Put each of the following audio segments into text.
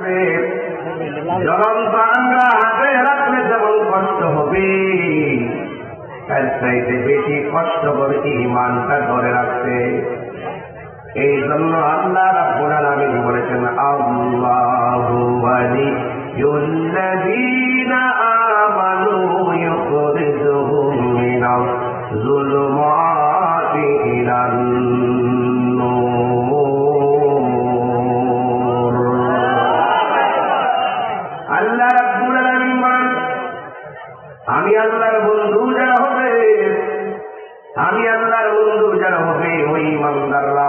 রাখছে, জ্বলন্ত আঙ্গা হাতে রাখলে যেমন কষ্ট হবে, তার চাইতে বেশি কষ্ট করে ঈমানটা ধরে রাখছে। এই জন্য আল্লাহ রাব্বুল আলামিন বলেছেন, আল্লাহু ওয়ালিয়ুল্লাযীনা আমানু ইউখরিজুহুম মিনাজ যুলুমাতি ইলান নূর। আল্লাহ রাব্বুল আলামিন বলেন, আমি আল্লাহর বন্ধু যারা হবে, আমি আল্লাহর বন্ধু যারা হবে, ওই ইমানদাররা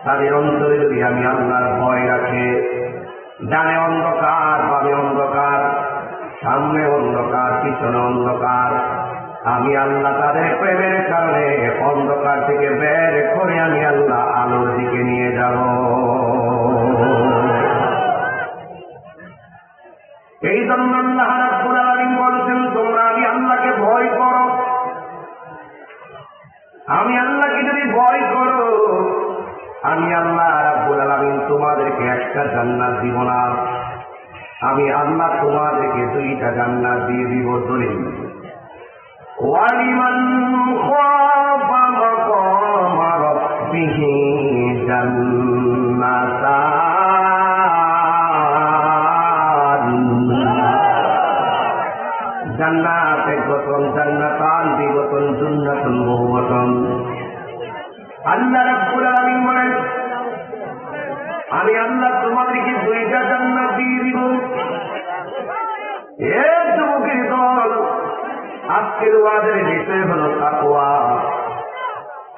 তাদের অন্তরে যদি আমি আল্লাহর ভয় রাখে, ডানে অন্ধকার, বামে অন্ধকার, সামনে অন্ধকার, পিছনে অন্ধকার, আমি আল্লাহ তাদের প্রেমের কারণে অন্ধকার থেকে বের করে আমি আল্লাহ আলোর দিকে নিয়ে যাব। এই জন্য আল্লাহ রাব্বুল আলামিন বলেছেন, তোমরা আমি আল্লাহকে ভয় করো। আমি আল্লাহকে যদি ভয় করো, আমি আল্লাহ রাব্বুল আলামিন তোমাদেরকে একটা জান্নাত দিব না, আমি আল্লাহ তোমাদেরকে দুইটা জান্নাত দিয়ে দিব। দলিল, ওয়ালিমান খাফা মাকামা রাব্বিহি জান্নাতান। জান্নাত এক বচন, জান্নাতান দুই বচন, জান্নাতুন বহু বচন। আল্লাহ রাব্বুল আলামিন বলেন, আমি আল্লাহ তোমাদেরকে দুইটা জান্নাত দিয়ে দিব। এ যুবকের দল, আজকের ওয়াজের বিষয় হলো তাকওয়া।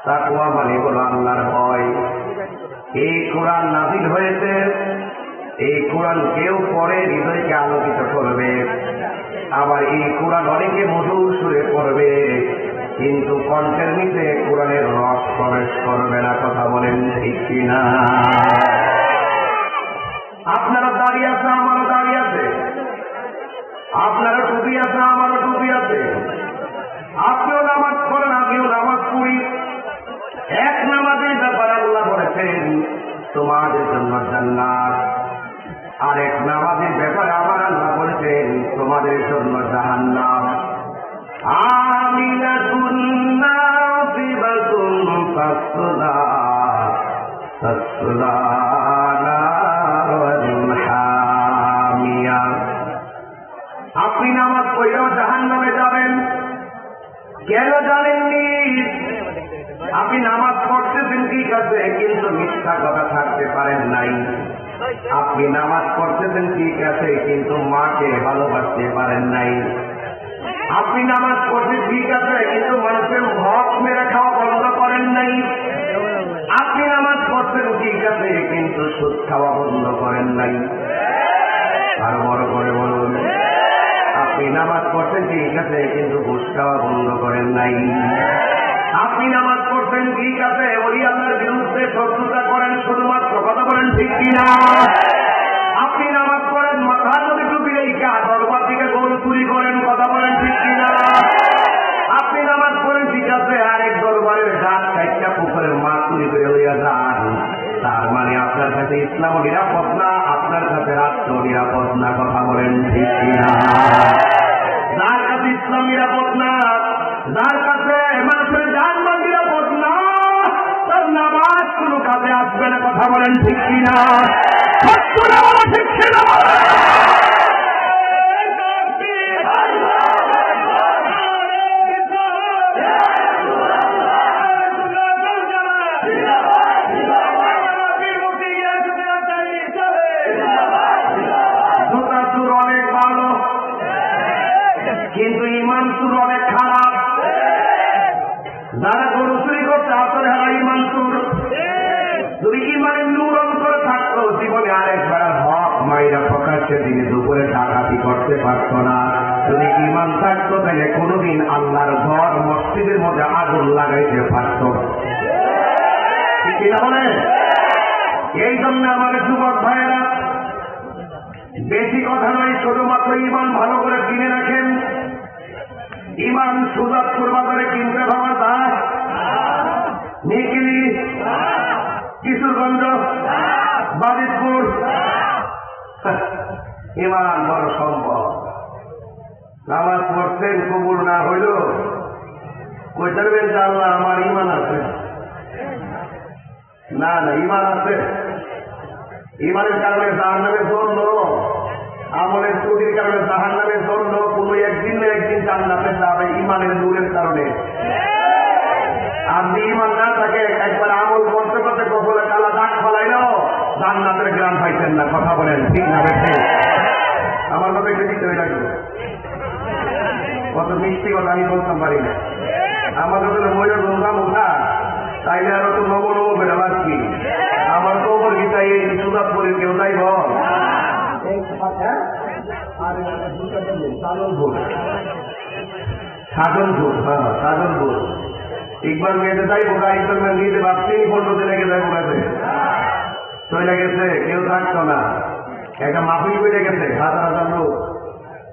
তাকওয়া মানে হলো আল্লাহর ভয়। এই কোরআন নাযিল হয়েছে, এই কোরআন কেউ পড়ে হৃদয়কে আলোকিত করবে, আবার এই কোরআন অনেকে মধুর সুরে পড়বে, কিন্তু কণ্ঠের নিচে কোরআনের রস প্রবেশ করবে না। কথা বলেন ঠিক কিনা? আপনারা দাঁড়িয়ে আছে, আমারও দাঁড়িয়ে আছে, আপনারা টুপি আছে, আমারও টুপি আছে, আপনিও নামাজ পড়েন, আমিও নামাজ পড়ি। এক নামাজের ব্যাপারে আল্লাহ বলেছেন তোমাদের জন্য জান্নাত, আরেক নামাজের ব্যাপারে আমার আল্লাহ বলেছেন তোমাদের জন্য জাহান্নাম। আমিনাতুন নাসিবাতুন তাসলা তাসলা নারান হামিয়া। আপনি নামাজ পড়লেও জাহান্নামে যাবেন। কেন জানেননি? আপনি নামাজ পড়তেছেন ঠিক আছে, কিন্তু মিথ্যা কথা থাকতে পারেন নাই। আপনি নামাজ পড়তেছেন ঠিক আছে, কিন্তু মাকে ভালোবাসতে পারেন নাই। আপনি নামাজ পড়তে ঠিক আছে, কিন্তু মানুষের হক মেরে খাওয়া বন্ধ করেন নাই। আপনি নামাজ পড়তেন ঠিক আছে, কিন্তু সুদ খাওয়া বন্ধ করেন নাই। আর বড় করে বলুন, আপনি নামাজ পড়তেন ঠিক আছে, কিন্তু ঘুষ খাওয়া বন্ধ করেন নাই। আপনি নামাজ পড়তেন ঠিক আছে, ওলি আল্লাহর বিরুদ্ধে শত্রুতা করেন শুধুমাত্র। কথা বলেন ঠিক কিনা? আপনি নামাজ পড়েন, মাথার নদী টুপি রেখা দরবার থেকে গরু চুরি করেন। কথা বলেন ঠিক কিনা? আপনি নামাজ পড়েন ঠিক আছে, আরেক দরবারের গাছ কাইটা পুকুরের মাছ চুরি করে লইয়া যান। তার মানে আপনার কাছে ইসলাম নিরাপদ না, আপনার কাছে রাষ্ট্র নিরাপদ না। কথা বলেন ঠিক কিনা? যার কাছে ইসলাম নিরাপদ না, যার কাছে মানুষের জানমাল নিরাপদ না, তার নামাজ কোনো কাজে আসবে না। কথা বলেন ঠিক কিনা? ঠিক কিনা? অনেক ভালো, কিন্তু ইমান সুর অনেক খারাপ। যারা গরু চুরি করতে আসলে হারা ইমান সুর। যদি ইমানের নূর অন্তরে থাকতো, জীবনে আরেকবার হক মাইরা প্রকাশ্যে দিনে দুপুরে ডাকাতি করতে পারত না। যদি ইমান থাকতো, তাহলে কোনোদিন আল্লাহর ঘর মসজিদের মধ্যে আগুন লাগাইতে পারত। ঠিক কিনা বলেন? এই জন্য আমাদের যুবক ভাইয়েরা, বেশি কথা নয়, শুধুমাত্র ইমান ভালো করে কিনে রাখেন। ইমান সুজাতপুর বাজারে কিনতে পাওয়া যায়? নিকিলি, কিশোরগঞ্জ, বাজিতপুর, ইমান বড় সম্পদ। নামাজ পড়ছেন, কবুল না হইল কই থাকবেন যে আল্লাহ আমার ইমান আছে? না না, ইমান আছে। ইমানের কারণে জাহান্নামের জন্য, আমলের ত্রুটির কারণে জাহান্নামের জন্য কোনো একদিন না একদিন জান্নাতে যাবে ইমানের নূরের কারণে। আপনি ইমান না থাকে একবার আমল করতে করতে কখনো কালা দাগ ফলাইলেও জান্নাতের গ্রাম পাইছেন না। কথা বলেন ঠিক না? বেশি আমার মতো একটু দিতে হয়ে লাগবে। কত মিষ্টি কথা আমি বলতাম পারি না। আমাদের জন্য ময়ূর গঙ্গা মুখা তাইলে আরো তো নব নব বেড়াবার কি আমার তো ওপর গীতা এই সুদাত করে কেউ তাই বল সাধনপুর, হ্যাঁ সাধনপুর। একবার মেয়েতে যাই বোকা, একবার নিতে ভাবছি 15 দিন লেগে যায় বোকাতে চলে গেছে, কেউ থাকতো না। একটা মাফিল বেড়ে গেছে, হাজার হাজার লোক।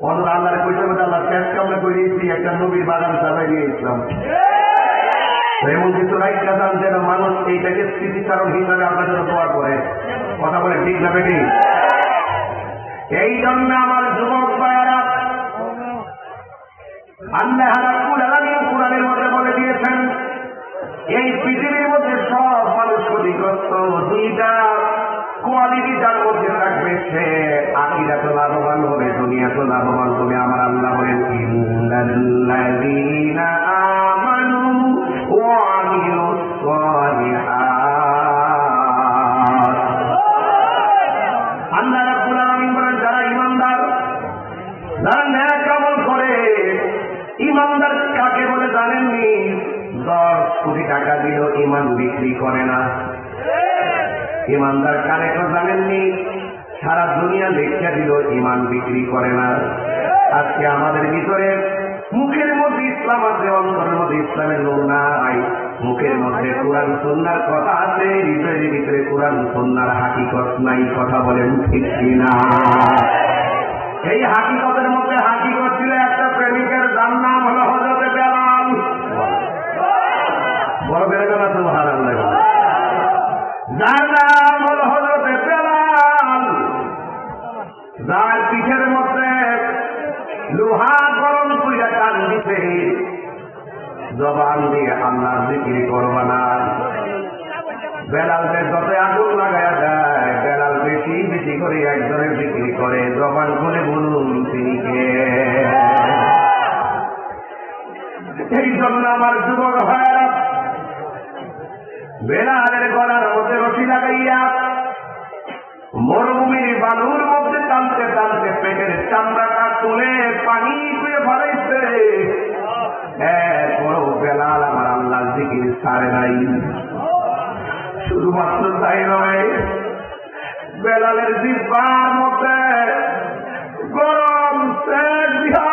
অন্তর আল্লাহর কইতে বলতে আল্লাহ শেষ কামনা করে দিয়েছি, একটা নবীর বাগান চালাই দিয়ে ইসলাম। এমন কিছু রাইকা যান যেন মানুষ এইটাকে স্মৃতিচারণ হিসাবে আপনার জন্য দোয়া করে। কথা বলে ঠিক যাবে ঠিক? এই জন্য আমার যুবক ভাইয়েরা, আল্লাহ রাব্বুল আলামিন কুরআনের মধ্যে বলে দিয়েছেন এই পৃথিবীর মধ্যে সব মানুষ ক্ষতিগ্রস্ত। দুইটা কোয়ালিটি যার মধ্যে থাকবে সে আখিরাত লাভবান হবে, দুনিয়া তো লাভবান হবে। আমার আল্লাহ বলেন ইন্নাল্লাযীনা আমানু ওয়া আমিলুস সালিহাত। আল্লাহ রাব্বুল আলামিন বলেন যারা ঈমানদার, যারা নেক আমল করে। ঈমানদার কাকে বলে জানেননি? 10 কোটি টাকা দিলেও ঈমান বিক্রি করে না। ঈমানদার কারে তো জানেননি? সারা দুনিয়া লেখা দিল ঈমান বিক্রি করে না। আজকে আমাদের ভিতরে মুখের মধ্যে ইসলাম আছে, অন্তরের মধ্যে ইসলামের নূর নাই। মুখের মধ্যে কোরআন সুন্নাহর কথা আছে, হৃদয়ের ভিতরে কোরআন সুন্নাহর হাকিকত নাই। কথা বলেন ঠিক কিনা? এই হাকিকতের মধ্যে হাকিকত ছিল একটা প্রেমিকের, যার নাম হলো হযরতে বেলাল। বড় বেলাল আছে সুবহানাল্লাহ। যার নাম হলো হযরতে বেলাল, যার পিঠের মধ্যে লোহা গরম কইরা টান দিতে, জবান দিয়ে আল্লাহর জিকির করবা না। বেলালকে যত আগুন লাগায়া যায়, বেলাল বেশি বেশি করে একজনের জিকির করে। জবান খুলে বলুন তিনি কে? এই জন্য আমার যুবক ভাইয়েরা, বেলালের গলার মধ্যে রশি লাগাইয়া মরুভূমির বালুর মধ্যে টানতে টানতে পেটের চামড়াটা তুলে পানি দিয়ে ভরাইছে। বড় বেলাল আমার আল্লাহ জিকির ছাড়ে নাই। শুধুমাত্র তাই নয়, বেলালের জিহ্বার মধ্যে গরম সেক দিয়া,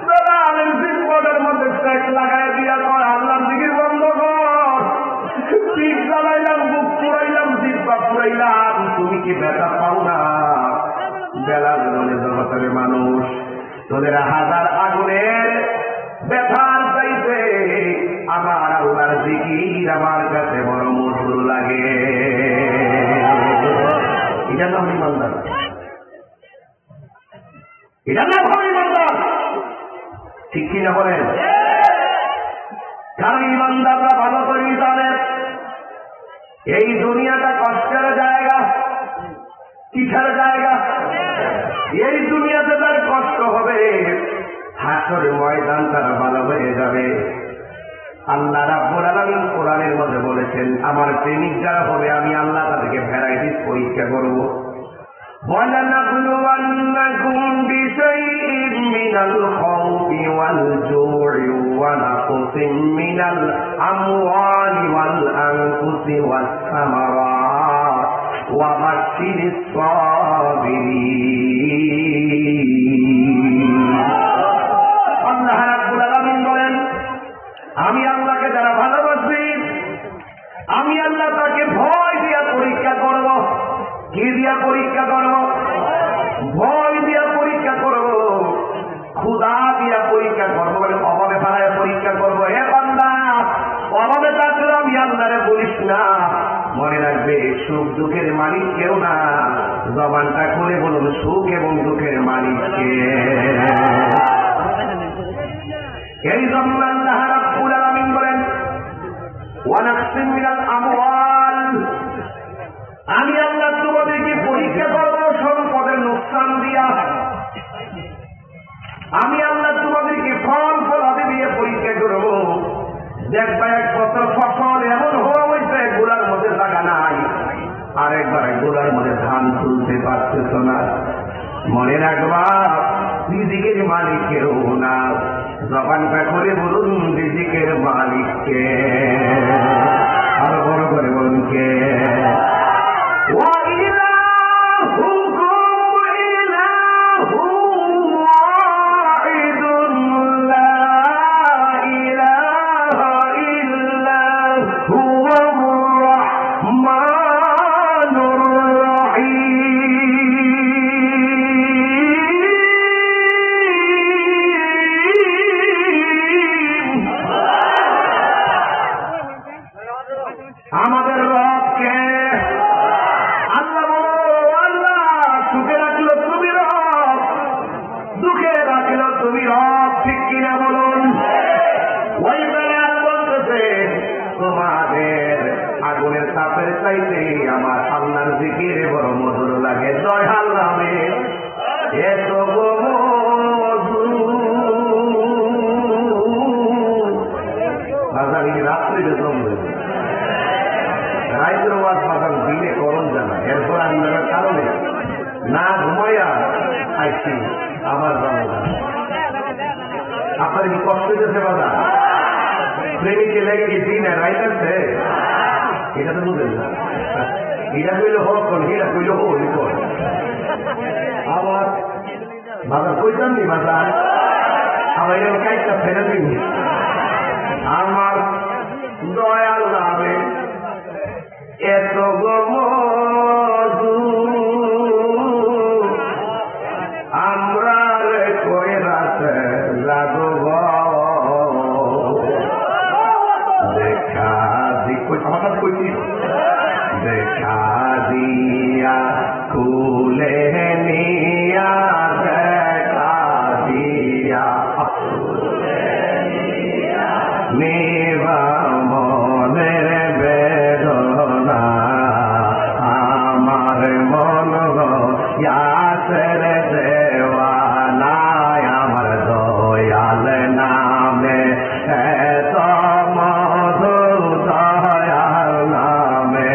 বেলালের জিহ্বার মধ্যে সেক লাগাই দিয়া কর আল্লাহ জিকির বন্ধ কর। পিঠ জ্বালাইলাম, বুক পুরাইলাম, জিহ্বা পুরাইলাম, তুমি কি ব্যথা পাও না? বেলাল বলে জগতের মানুষ, তোদের হাজার আগুনের ব্যথার চাইতে আমার আল্লাহর জিকির আমার কাছে বড় মধুর লাগে। এটা নাম ইমানদার, এটা নাম হবে ইমানদার। ঠিক কিনা বলেন? কারণ ইমানদাররা ভালো করে জানে এই দুনিয়াটা কষ্টের জায়গা। কিসের জায়গা? এই দুনিয়াতে তার কষ্ট হবে, হাসর ময়দান তারা ভালো হয়ে যাবে। আল্লাহ রাব্বুল আলামিন কোরআনের মধ্যে বলেছেন আমার প্রেমিক যারা হবে আমি আল্লাহ তাদেরকে ভ্যারাইটিস পরীক্ষা করব। وَلَنَبْلُوَنَّكُمْ بِشَيْءٍ مِّنَ الْخَوْفِ وَالْجُوعِ وَنَقْصٍ مِّنَ الْأَمْوَالِ وَالْأَنفُسِ وَالثَّمَرَاتِ وَبَشِّرِ الصَّابِرِينَ। আল্লাহ রাব্বুল আলামিন বলেন আমি আল্লাহকে যারা ভালোবাসি আমি আল্লাহ তাকে ভয় দিয়া পরীক্ষা করব। কি দিয়া পরীক্ষা করব? ভয় দিয়া পরীক্ষা করব, ক্ষুধা দিয়া পরীক্ষা করব, বলে অভাবে ফেলায় পরীক্ষা করব। হে বান্দা, অভাবে থাকলে আমি আল্লাহরে বলিস না। মনে রাখবে সুখ দুঃখের মালিক কেউ না, জবানটা খুলে বলুন সুখ এবং দুঃখের মালিককে। এই জন্য আল্লাহ রাব্বুল আলামিন বলেন ওয়ানাকসিম মিনাল আমওয়াল, আমি আল্লাহ তোমাদেরকে পরীক্ষা করব সম্পদের নোকসান দিয়া। আমি আল্লাহ তোমাদেরকে ফল ফলাদি দিয়ে পরীক্ষা করব। দেখবা এক বছর ফসল এমন হওয়া হয়েছে গোলার মধ্যে জায়গা নাই, আরেকবার গোলার মধ্যে ধান তুলতে পারতেছ না। মনে রাখবা রিজিকের মালিক কেউ না, জবানটা করে বলুন রিজিকের মালিককে। আরো বড় করে বলুন কে? আমাদের রবকে আল্লাহ বলো, আল্লাহ সুখে রাখলো তুমি রব, দুঃখে রাখলো তুমি রব, ঠিক কিনা বলুন? ওই বেলা বলতেছে তোমাদের আগুনের তাপের চাইতে আমার আল্লাহর জিকির বড় মধুর লাগে। জয় আল্লাহ, এত রাত্রিতে জমবে রাইতের ওয়াজ পাঠান দিনে করণ জানা, এরপর আন্দোলনের কারণে না ঘুমাইয়া আইছি আমার জন্মদান। আপনার কি কষ্ট দিতেছে বাবা? প্রেমিকে লেগে কি দিন রাইতেছে? এটা তো বুঝেন না, এটা কইলে হোক কোন, এটা কইলে হোক আবার বাজার কইতাম নি বাজার আবার এরকম কাইটা ফেলে দিন। আমার দয়াল নামে এত গমধু আমরা করে রাতে লাগব দেখা আমার কইছি দেখা দিয়া খুলে নিয়া দেখা দিয়া নেবা মনের বেদনা আমার মন ইয়াসের দেওয়ানায় আমার দয়াল নামে এত মধু, দয়াল নামে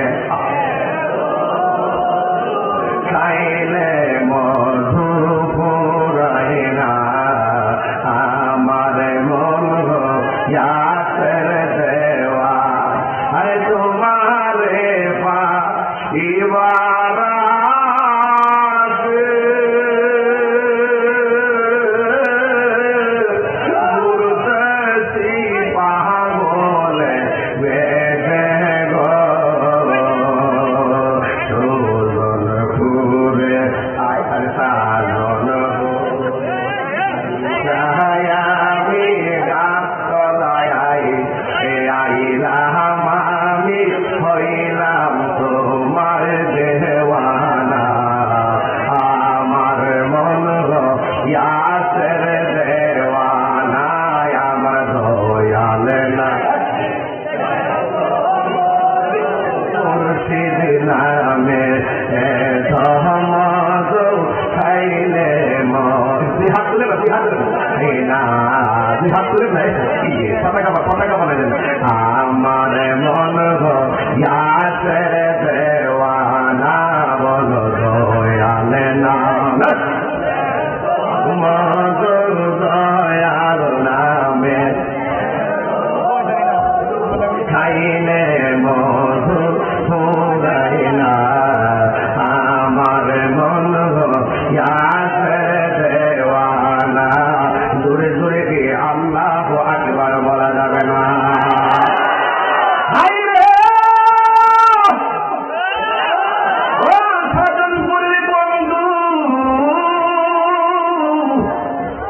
খাইলে মধু ফুরাই না আমার মন ইয়াসের দেওয়া। আরে তোমারে পাইবারা হইলাম তোমার দেওয়ানা আমার মন ইয়াসের দেওয়ানা আমার দয়াল না মুর্শিদ নামে ধমদ খাইলে হাত তুলে না হাত তুলে নাই পতাকা বানাইলেন আমার মন ইয়াসের দেওয়ানা বল দয়াল নাম মধুর দয়াল নামে খাইলে মধু ফুরাই না আমার মন ইয়াসের দেওয়ানা। দূরে দূরে গিয়ে আল্লাহু আকবার বলা যাবে না।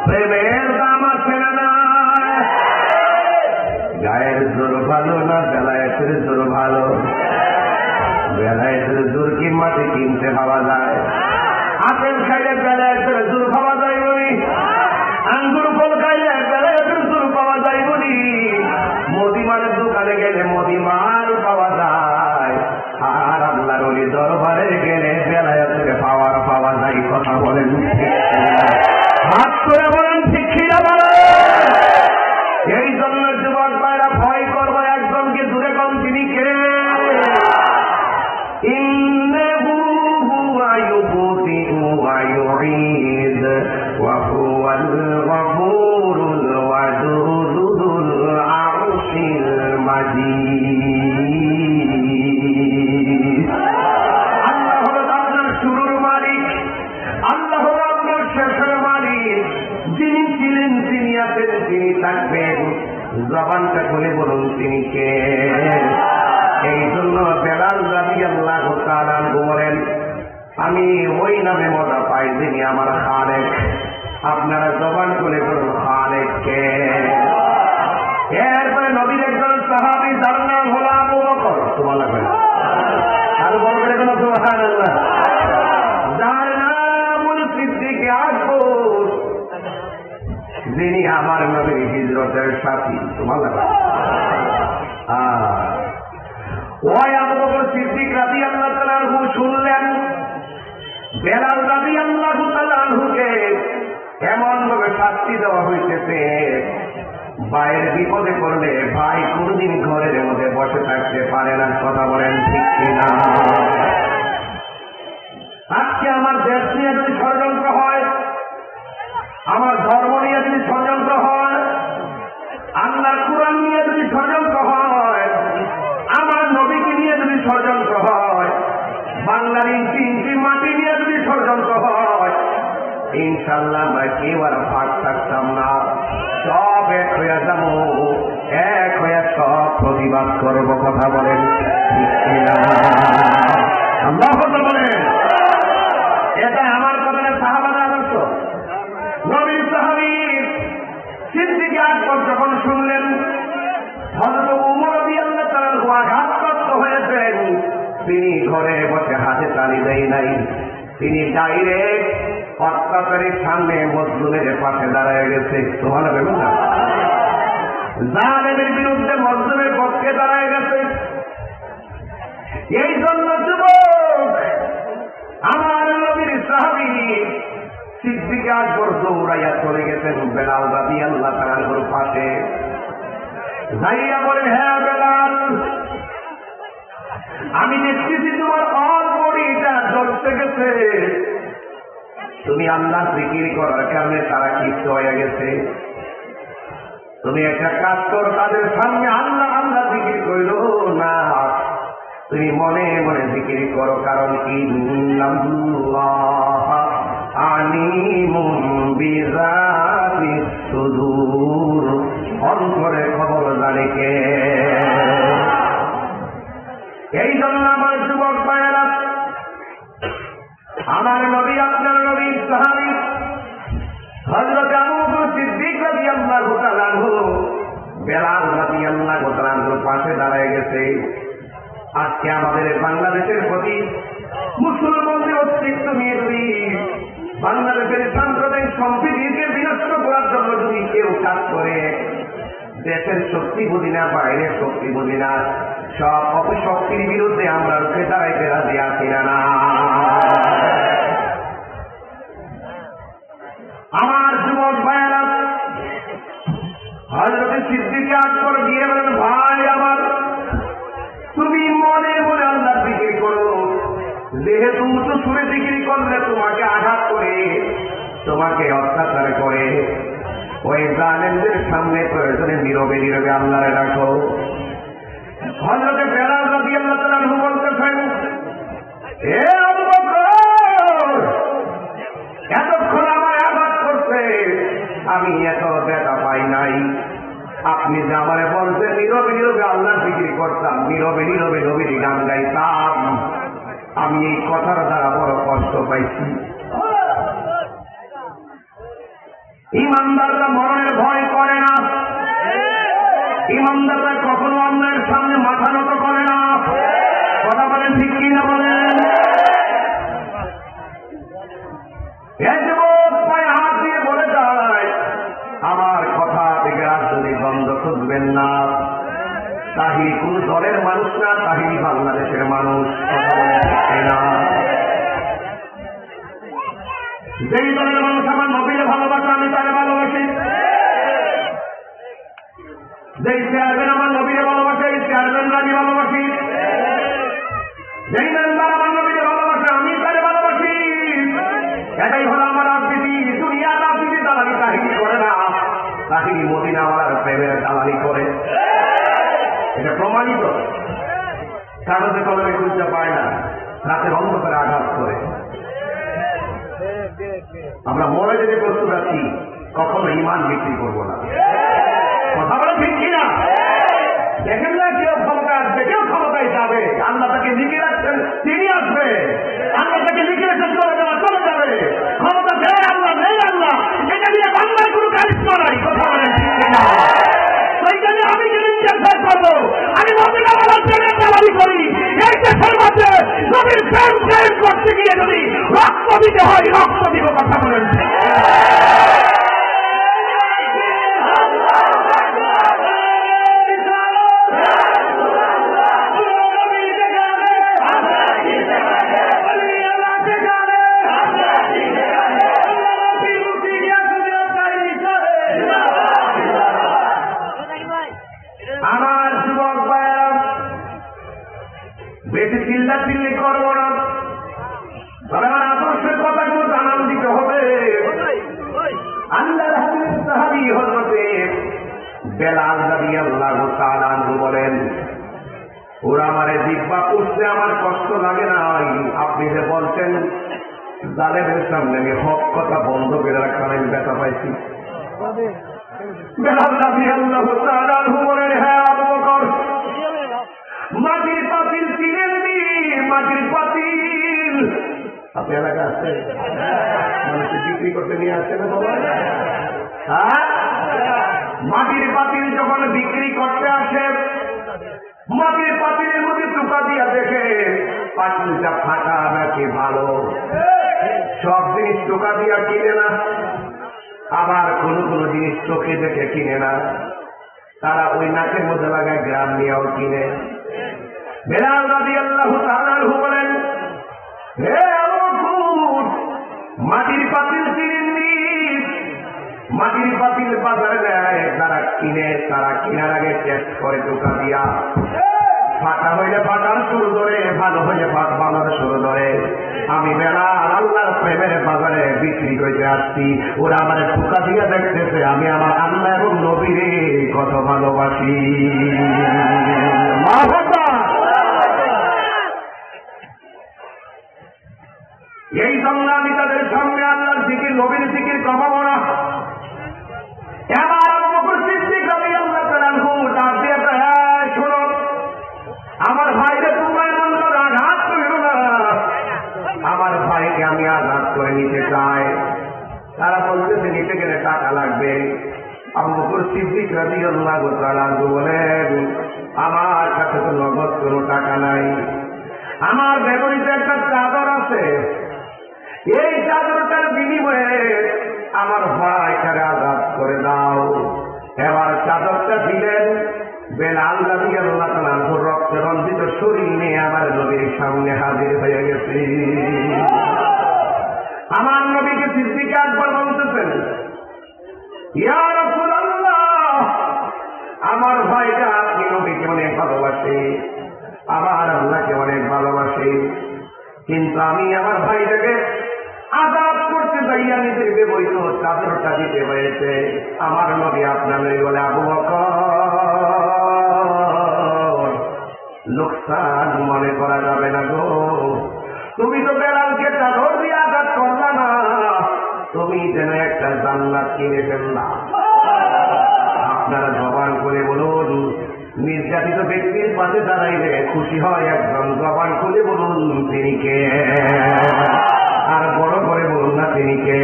প্রেমের দাম আছে না? গায়ের জোর ভালো না বেলায়েতের জোর ভালো? বেলায়েতের জোর কি মাটি কিনতে পাওয়া যায়? আপেল খাইলে বেলায়েতের জোর পাওয়া যায় বলি, আঙ্গুর ফল খাইলে বেলায়েতের জোর পাওয়া যায় বলি, মদিমানের দোকানে গেলে মদিমার পাওয়া যায়, আর আল্লাহর ওলি দরবারে গেলে বেলায়েতের পাওয়া যায়। কথা বলেন হাত করে বলেন ঠিক কিনা বলেন? এই জন্য যুবক ভাইরা ভয় করবো একজনকে দূরে কম, তিনি কে? ইন্নাহু হুয়া ইউবদিউ ওয়া ইউঈদ ওয়া হুয়াল গফুরুল ওয়াদুদুল আরশিল মাজিদ। আল্লাহ হলো আপনার শুরুর মালিক, আল্লাহ হলো আপনার শেষের মালিক। যিনি ছিলেন, তিনি আছেন, তিনি থাকবেন। জবানটা খুলে বলুন তিনি কে? এই জন্য বেলাল রাদিয়াল্লাহু তাআলা বলেন, আমি ওই নামে মজা পাই যিনি আমার খালেক। আপনারা জবান খুলে বলুন খালেক কে? এরপরে নবীর একজন সাহাবী, যার নাম হলো আবু বকর। সুবহানাল্লাহ, আবু বকর কোন সুবহানাল্লাহ, যার নাম হলো সিদ্দিক আকবর, যিনি আমার নবীর হিজরতের সাথী। সুবহানাল্লাহ। ওই আবু বকর সিদ্দিক রাদিয়াল্লাহু তাআলা আনহু শুনলেন বেলাল রাদিয়াল্লাহু তাআলা আনহুকে এমন ভাবে শাস্তি দেওয়া হইতেছে, ভাইয়ের বিপদে পড়লে ভাই কোনদিন ঘরের মধ্যে বসে থাকতে পারে না। কথা বলেন ঠিক কিনা? আজকে আমার দেশ নিয়ে যদি ষড়যন্ত্র হয়, আমার ধর্ম নিয়ে যদি ষড়যন্ত্র হয়, আল্লাহর কুরআন নিয়ে যদি ষড়যন্ত্র হয়, আমার নবীকে নিয়ে যদি ষড়যন্ত্র হয়, বাংলার ইঞ্চি ইঞ্চি মাটি নিয়ে যদি ষড়যন্ত্র হয়, ইনশাল্লাহ আমরা কেউ আর ভাগ থাকতাম না, সব এক হয়ে যাব, এক হয়ে সব প্রতিবাদ করবো। কথা বলেন ঠিক কিনা? আল্লাহু আকবার বলেন। এটা আমার কথা না, সাহাবাদের আদর্শ। নবীর সাহাবী সিদ্দিক আকবর যখন শুনলেন হযরত ওমর রাদিয়াল্লাহু তাআলা আঘাতপ্রাপ্ত হয়েছেন, তিনি ঘরে বসে হাতে তালি দেয় নাই, তিনি ডাইরেক্ট অত্যাচারীর সামনে মজলুমের পাশে দাঁড়ায় গেছে। সুবহানাল্লাহ। জালেমের বিরুদ্ধে মজলুমের পক্ষে দাঁড়ায় গেছে। এই জন্য যুবক, আমার নবীর সাহাবী সিদ্দিক আকবর দৌড়াইয়া চলে গেছেন বেলাল রাদিয়াল্লাহু তাআলার পাশে, যাইয়া বলে, হ্যাঁ বেলাল, আমি দেখতেছি তোমার অল্পটা জ্বলতে গেছে, তুমি আল্লাহ জিকির করার কারণে তারা ক্ষিপ্ত হয়ে গেছে। তুমি একটা কাজ করো, তাদের সামনে আল্লাহ আল্লাহ জিকির করিল না, তুমি মনে মনে জিকির করো, কারণ ইন্নাল্লাহ আলিমুম বিযাতিস সুদূর, অন্তরের খবর জানে কে। এই জন্য আমার যুবক ভাইয়েরা, আমার নবী, আপনার নবী সাহাবী হযরত আবু বকর সিদ্দিক রাদিয়াল্লাহু তাআলা আনহু বেলাল রাদিয়াল্লাহু তাআলা আনহুর পাশে দাঁড়ায় গেছে। আজকে আমাদের বাংলাদেশের প্রতি মুসলমানদের অস্তিত্ব নিয়ে যদি বাংলাদেশের সাম্প্রদায়িক সম্প্রীতিকে বিনষ্ট করার জন্য যদি কেউ কাজ করে, দেশের শক্তি বুঝি না, বাইরের শক্তি বুঝি না, সব অপশক্তির বিরুদ্ধে আমরা রুখে দাঁড়াইতে রাজি আছি না। আমার যুবক ভাইয়েরা, হযরত সিদ্দিক আকবর গিয়ে বলেন, ভাই আমার, তুমি মনে মনে আল্লাহর জিকির করো, যেহেতু উঁচু সুরে জিকির করলে তোমাকে আঘাত করে, তোমাকে অত্যাচার করে, ওই জালেমদের সামনে প্রয়োজনে নীরবে নীরবে আল্লাহরে রাখো। হযরত বেলাল রাদিয়াল্লাহু তাআলা আনহু বলতেছেন, হে আবু বকর, এতক্ষণ আমায় আঘাত করছে, আমি এত ব্যথা পাই নাই। আপনি যে আমারে বলছেন নীরবে নীরবে আল্লাহর জিকির করতাম, নীরবে নীরবে নবীর গান গাইতাম, আমি এই কথার দ্বারা বড় কষ্ট পাইছি। ইমানদাররা মরণের ভয় করে না, ইমানদাররা কখনো অন্যের সামনে মাথা নত করে না। কথা বলেন ঠিক কি? কিনা বলেন? যুবক পায়ে হাত দিয়ে বলে যায়, আমার কথা থেকে রাজনীতি বন্ধ করবেন না। তাহিরি কোন দলের মানুষ না, তাহিরি বাংলাদেশের মানুষ। না, যেই দলের মানুষ আমার নবীরে ভালোবাসে আমি তাকে ভালোবাসি, যেই চেয়ারম্যান আমার নবীরে ভালোবাসে এই চেয়ারম্যান আমি ভালোবাসি, যেই মেম্বার আমার নবীরে ভালোবাসে আমি তাকে ভালোবাসি। এটাই হলো আমার রাজনীতি। দুনিয়া রাজনীতি দালালি তাহিরি করে না, তাহিরি মদিনা আমার প্রেমের দালালি করে। এটা প্রমাণিত। কাগজে কলমে খুঁজতে পায় না, রাতের অন্ধকারে আঘাত করে। আমরা মরে যেতে প্রস্তুত আছি, কখনো ইমান বিক্রি করবো না। কথা বলে ঠিক কিনা? দেখেন না কেউ ক্ষমতা আসবে, কেউ ক্ষমতায় যাবে, আল্লাহ তাকে লিখে রাখছেন, তিনি আসবে। আল্লাহ তাকে লিখে রাখছেন চলে যাওয়া, চলে যাবে। ক্ষমতা দেয় আল্লাহ, নেই আল্লাহ, এটা নিয়ে বাংলার কোনো কারিশ্মা নাই। কথা বলেন ঠিক কিনা? সেইখানে আমি যদি চেষ্টা করবো, আমি নবীর আমার প্রেমের দালালি করি, এই দেশের মধ্যে নবীর প্রেম প্রেম করতে গিয়ে যদি রক্ত দিতে হয়, রক্ত দিব। কথা বলেন আমার যুবক ভাইয়েরা, বেশি চিল্লা চিল্লি করবো না, তবে আমার আদর্শের কথাগুলো জানান দিতে হবে। আল্লাহর হাবিব সাহাবী হযরতে বেলাল রাদিয়াল্লাহু তাআলা আনহু বলেন, ওরা আমারে জিহ্বা পুষতে আমার কষ্ট লাগে না। আপনি যে বলছেন জালেমের সামনে আমি হক কথা বন্ধ করে রাখার আমি ব্যথা পাইছি। বেলাল রাদিয়াল্লাহু তাআলা আনহু বলেন, হ্যাঁ আবু বকর, মাটির পাতিল চিনেন নি? মাটির পাতিল আপনি এলাকা আছে, মানুষ বিক্রি করতে নিয়ে আসছে না বাবা? হ্যাঁ, মাটির পাতিল যখন বিক্রি করতে আসে, মাটির পাতিলের মধ্যে টুকা দিয়া দেখে পাতিলটা ফাটা নাকি ভালো। সব জিনিস টোকা দিয়া কিনে না, আবার কোন কোন জিনিস চোখে দেখে কিনে না, তারা ওই নাকের মধ্যে লাগায় গ্রাম নিয়েও কিনে। বেলাল রাদিয়াল্লাহু তাআলা আনহু বলেন, হে আবু বকর, মাটির পাতিল কিনেননি? মাটির পাতিল বাজারে দেয়, তারা কিনে, তারা কিনার আগে টেস্ট করে টোকা দিয়া। ফাটা হইলে ফাটার সুর ধরে, ভালো হইলে ভালোর সুর ধরে। আমি বেলাল আল্লাহর প্রেমের বাজারে বিক্রি করতে আসছি, ওরা আমার টোকা দিয়া দেখতেছে আমি আমার আল্লাহ এবং নবীরে কত ভালোবাসি। এই জন্য আমি তাদের সামনে আল্লাহর জিকির, নবীর জিকির কমাবো না। এবার আবু বকর সিদ্দিক রাদিয়াল্লাহু তাআলা আনহু ডাক দিয়ে, হ্যাঁ শোনো, আমার ভাইকে তোমার মনে আঘাত করিল না, আমার ভাইকে আমি আঘাত করে নিতে চাই। তারা বলতেছে নিতে গেলে টাকা লাগবে। আবু বকর সিদ্দিক রাদিয়াল্লাহু তাআলা আনহু বলেন, আমার কাছে তো নগদ কোনো টাকা নাই, আমার ব্যবহৃত একটা চাদর আছে, এই চাদরটার বিনিময়ে আমার ভাইটাকে আজাদ করে দাও। এবার চাদরটা দিলেন। বেলাল রাদিয়াল্লাহু তাআলা আনহুর রক্তে রঞ্জিত শরীর নিয়ে আমার নবীর সামনে হাজির হয়ে গেছে। আমার নবীকে সিদ্দিক আকবর বলতেছেন, ইয়া রাসূলুল্লাহ, আমার ভাইটা আপনি নবীকে অনেক ভালোবাসে, আমার আল্লাহকে অনেক ভালোবাসে, কিন্তু আমি আমার ভাইটাকে আজাদ করতে যাইয়া নিজের ব্যবহৃত চাদরটা দিতে হয়েছে। আমার নবী আপনার বলে, আবু বকর, লোকসান মনে করা যাবে না গো, তুমি তো বেলালকে চাদর দিয়ে আঘাত করলা না, তুমি যেন একটা জান্নাত কিনে ফেললা। আপনারা জবান করে বলুন, নির্যাতিত ব্যক্তির পাশে দাঁড়াইলে খুশি হয় একদম, জবান খুলে বলুন তিনি কে, আর বড় করে বলুন না তিনি কে।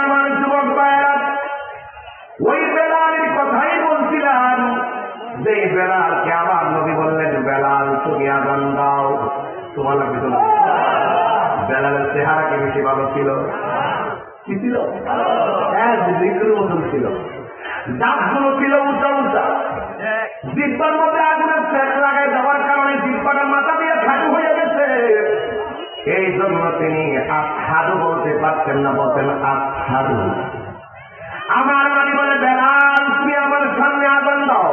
আমার যুবক ভাইয়েরা, ওই বেলালের কথাই বলছিলাম, যে বেলালকে আমার নবী বললেন, বেলাল তুমি আজান চেহারা কি বেশি ভালো ছিল? কি ছিল? হ্যাঁ, জিজ্ঞের মতন ছিল। দাঁতগুলো ছিল উঁচা উঁচা। জিব্বার মধ্যে আগুনের সেট লাগাই দেওয়ার কারণে জিব্বাটা মাথা দিয়ে খাটু হয়ে গেছে। এই জন্য তিনি আসাদু বলতে পারতেন না, বলতেন আসাদু। আমার নবী বলে, বেলাল তুমি আমার সামনে আগুন দাও।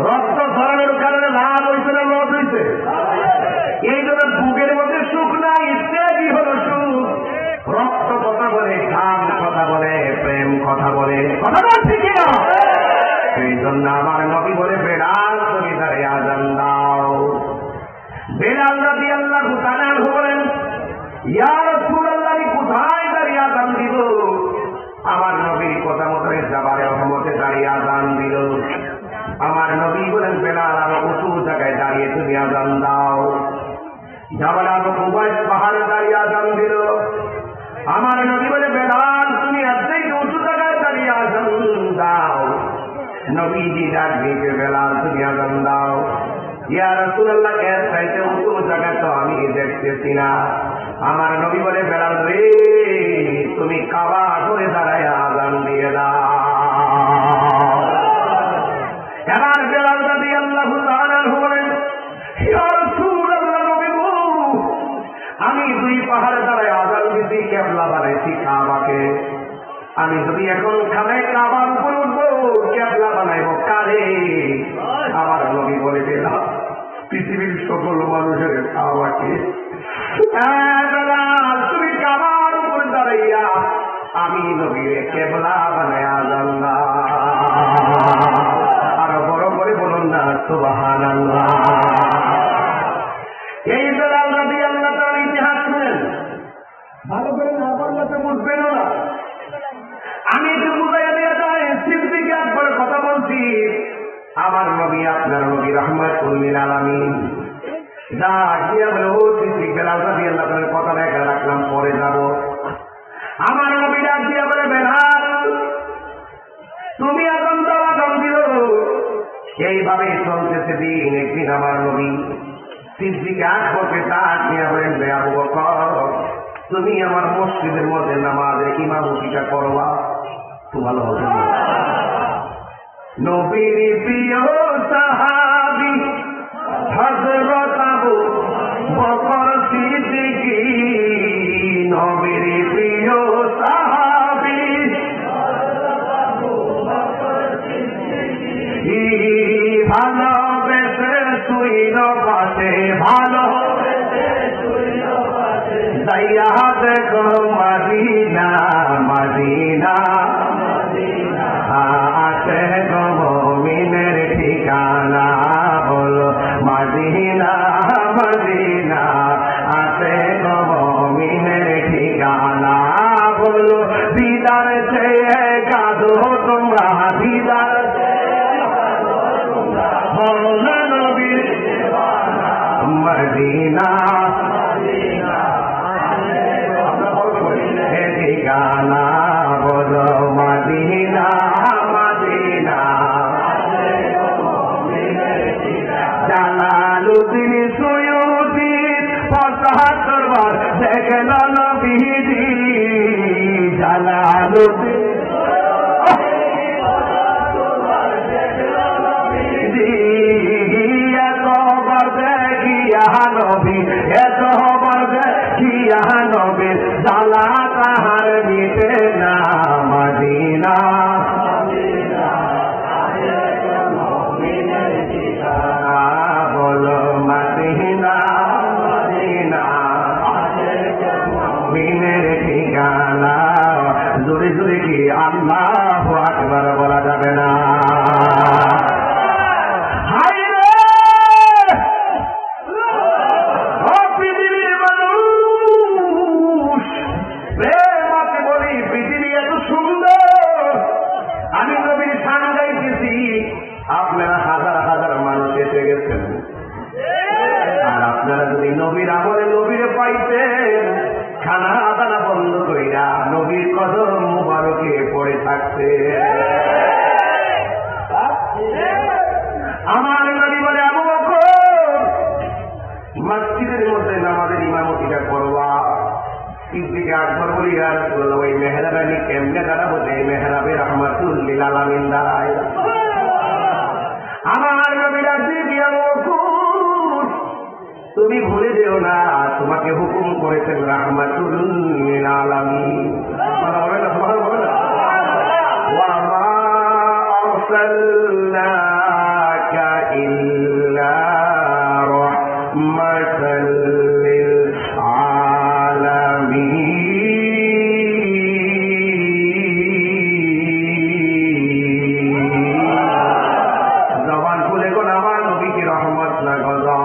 রক্ত ধরানোর কারণে লাভ হয়েছে না লস হয়েছে? এই জন্য বুকের মধ্যে সুখ নাই, ইত্যাদি হলো সুখ। রক্ত কথা বলে, ঘাম কথা বলে, প্রেম কথা বলে, কথা বলছি কিনা? এই জন্য আমার নবী বলে, বেলাল তুমি দাঁড়িয়ে আজান দাও। বেলাল রাদিয়াল্লাহু তাআলা আনহু বলেন, ইয়া রাসূলুল্লাহ কোথায় দাঁড়িয়ে আজান দিব? আমার নবীর কথা মতো জাবালে রহমতে দাঁড়িয়ে আজান দিল। আমার নবী বলেন, বেলাল আরো উঁচু জায়গায় দাঁড়িয়ে তুমি আজান দাও। জাবালে আরো কুবাইস পাহাড়ে দাঁড়িয়ে আজান দিল। আমার নবী বলে, বেলাল তুমি এতই উঁচু জায়গায় দাঁড়িয়ে আজান দাও। নবীজি ডাক দিয়েছে, বেলাল তুমি আজান দাও। ইয়া রাসূলুল্লাহ এর চাইতে উঁচু জায়গা তো আমি দেখতেছি না। আমার নবী বলে, বেলাল রে তুমি কাবা করে দাঁড়ায় আজান দিয়ে দাও। এবার বেলাল রাদিয়াল্লাহু তাআলা আনহু বলেন, ইয়া রাসূলুল্লাহ নবী গো, আমি দুই পাহাড়ে দাঁড়ায় আজান দিতে কেবলা বানাইছি কাবাকে। আমি যদি এখন খানায় কাবার উপর উঠবো, কেবলা বানাইব কারে? আমার নবী বলে, বেলাল পৃথিবীর সকল মানুষের কাবাকে। বেলাল তুমি কাবার উপর দাঁড়াইয়া আমি নবীরে কেবলা বানায় আজান দাও। আরো বড় করে বলুন না সুবহানাল্লাহ। এই বেলাল রাদিয়াল্লাহু তাআলার ইতিহাস শুনেন, ভালো করে না বললে তো বুঝবেন না। আমি একটু বুঝাইয়া দিয়ে যাই, সিদ্দিক আকবর কথা বলছি। আমার নবী আপনার নবী রাহমাতুল লিল আলামিন। যা গিয়া বলে, ও সিদ্দিক, বেলাল রাদিয়াল্লাহু তাআলার কথা লেখা রাখলাম, পরে যাব। আমার নবী ডাক দিয়া বলে, বেলাল তুমি আজান দাও, আজান দিল। এইভাবে চলতেছে দিন। একদিন আমার নবী সিদ্দিক আকবরকে ডাক দিয়া বলেন, আবু বকর তুমি আমার মসজিদের মধ্যে নামাজের ইমামতিটা করবা, তো ভালো হবে। নবীর প্রিয় সাহাবী হযরত আবু বকর সিদ্দিক, নবীর প্রিয় সাহাবী ভালোবেসে শুইল পাশে, ভালো যাইয়া দেখো মদিনা, মদিনা আছে গো মুমিনের ঠিকানা, বলো মদিনা, মদিনা আছে গো মুমিনের ঠিকানা, বলো দিদার চেয়ে কাঁদো তোমরা, দিদার মওলা নবীর মদিনা ঠিকানা, বলো মদিনা, মদিনা। জালালুদ্দিন সুয়ুতি ৭৫ বার দেখল নবীজি, জালালুদ্দিন এতবার দেখিয়া নবী, এতবার দেখিয়া নবী, জালা তাহার মিটে না, মদিনা বলো মদিনা, মদিনা মুমিনের ঠিকানা। জোরে জোরে কি আল্লাহু আকবার বলা যাবে না? আপনারা হাজার হাজার মানুষ এসে গেছেন, আর আপনারা যদি নবীর আমলে নবীরে পাইতেন, খানা দানা বন্ধ কইরা নবীর কদম মুবারকে পড়ে থাকতে। আমার নবী বলে, আবু বকর মসজিদের মধ্যে নামাজের ইমামতিটা সিদ্দিক আকবর বলি ইয়া রাসূলুল্লাহ ওই মেহরাবে আমি কেমনে দাঁড়াবো যে মেহরাবে রাহমাতুল লিল আলামিন দাঁড়ায়। আমার নবী ডাক দিয়া তুমি ভুলে যেও না তোমাকে হুকুম করেছেন রাহমাতুল লিল আলামিন। ওয়া মা আরসালনাকা ইল্লা রাহমাতাল লিল আলামিন। জবান খুলে কোন আমার নবীকে রহমত না গজা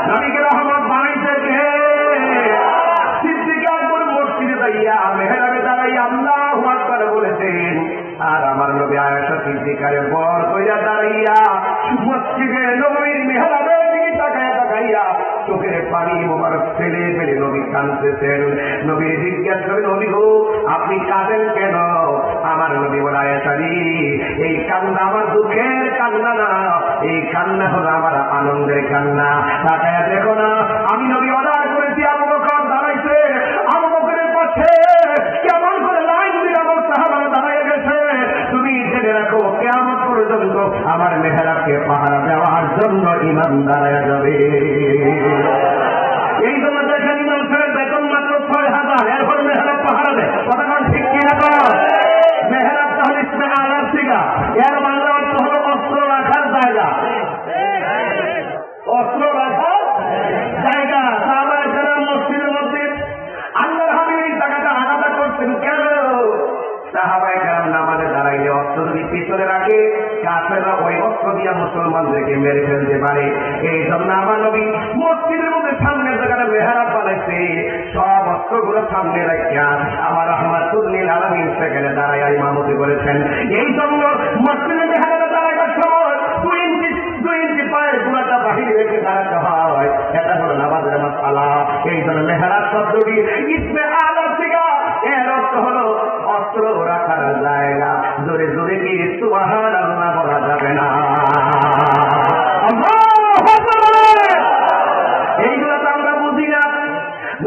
নবীকে রহমত বানাইছে কে? সিদ্দিক আকবর মসজিদে দাঁড়িয়া মেহরাবে দাঁড়াইয়া আল্লাহু আকবার বলেছেন, আর আমার নবী আয়েশা সিদ্দিকারে বর কইয়া দাঁড়াইয়া মসজিদে নবীর মেহরাবের দিকে তাকাইয়া তাকাইয়া চোখের পানি মোবারক ফেলে ফেলে নবী কাঁদতেছেন। নবী জিজ্ঞাসা করে নবী গো আপনি কাঁদেন কেন? আমার নবী বলে আয়েশা রে এই কান্না আমার দুঃখের কান্না না, এই কান্না হলো আমার আনন্দের কান্না। তাকায়া দেখো না আমি নবী অর্ডার করেছি আবু বকর দাঁড়াইছে, আবু বকরের পক্ষে কেমন করে লাইন দিয়ে আমার সাহাবারা দাঁড়াইয়া গেছে। তুমি জেনে রাখো কিয়ামত পর্যন্ত আমার মেহরাবকে পাহারা দেওয়ার জন্য ইমাম দাঁড়ায়া যাবে। এই জন্য দেখেন ইমাম সাহেব বেতন মাত্র ৬,০০০, এরপর মেহরাব পাহারা দেয়। কথা কোন ঠিক কিনা? মেহরাব তাহলে ইসমে আলার সিগা, এর বাংলা অর্থ হলো অস্ত্র রাখার জায়গা। অস্ত্র রাখার জায়গা। সাহাবায়ে কেরাম মসজিদের মধ্যে আল্লাহর হাবিব এই জায়গাটা আলাদা করছেন কেন? সাহাবায়ে কেরাম নামাজে দাঁড়াইলে অস্ত্র যদি পিছনে রাখে কাফেররা ওই অস্ত্র দিয়া মুসলমানদেরকে মেরে ফেলতে পারে। এই জন্য আমার নবী মসজিদের মধ্যে সামনের জায়গাটা মেহরাব বানাইছে, সব অস্ত্রগুলো সামনে রাখিয়া আমার রাহমাতুল লিল আলামিন সেখানে দাঁড়াইয়া ইমামতি করেছেন। এই জন্য মসজিদে মেহরাবে দাঁড়াইবার সময় 2 ইঞ্চি পায়ের গুণাটা বাহির রেখে দাঁড়াতে হয়। এটা হলো নামাজের মাসআলা। এই জন্য মেহরাব শব্দটি ইসমে আলা থেকে এর অর্থ হলো অস্ত্র রাখার জায়গা। জোরে জোরে কি সুবহানাল্লাহ বলা যাবে না? এইগুলো তো আমরা বুঝি না।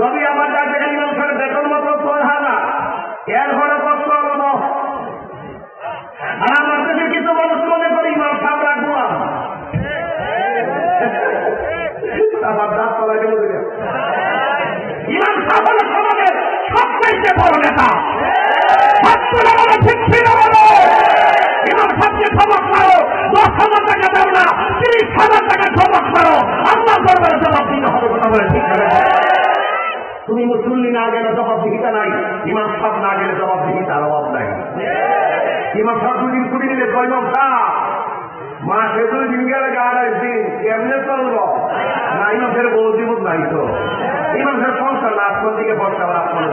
নবী আমার কাছে ইমাম সাহেব বেতন মাত্র ৬,০০০, এর ফলে কষ্ট হলো। আর আমার কাছে কিছু মানুষ মনে করি ইমাম সাহেব রাখবো আমার দাঁত তলায় গেল। ইমাম সাহেব হলো সমাজের সবচেয়ে বড় নেতা। ইমাম সাহেবকে সবক মারো, ১০,০০০ টাকা দাও না, ৩০,০০০ টাকা সবক মারো, আল্লাহ দরবারে জবাব দিতে হবে। কথা বলে ঠিক আছে? তুমি মুসল্লি না গেলে জবাবদিহিতা নাই, ইমাম সাহেব না গেলে জবাবদিহিতার অভাব নাই। ইমাম সাহেব ২ দিন ছুটি দিলে কয়ম মাসে ২ দিন গেলে ২৮ দিন কেমনে চলব না? ইমামের বউ জীবন নাই তো, ইমামের সংসার না আসমান দিকে বসতে আবার আপনার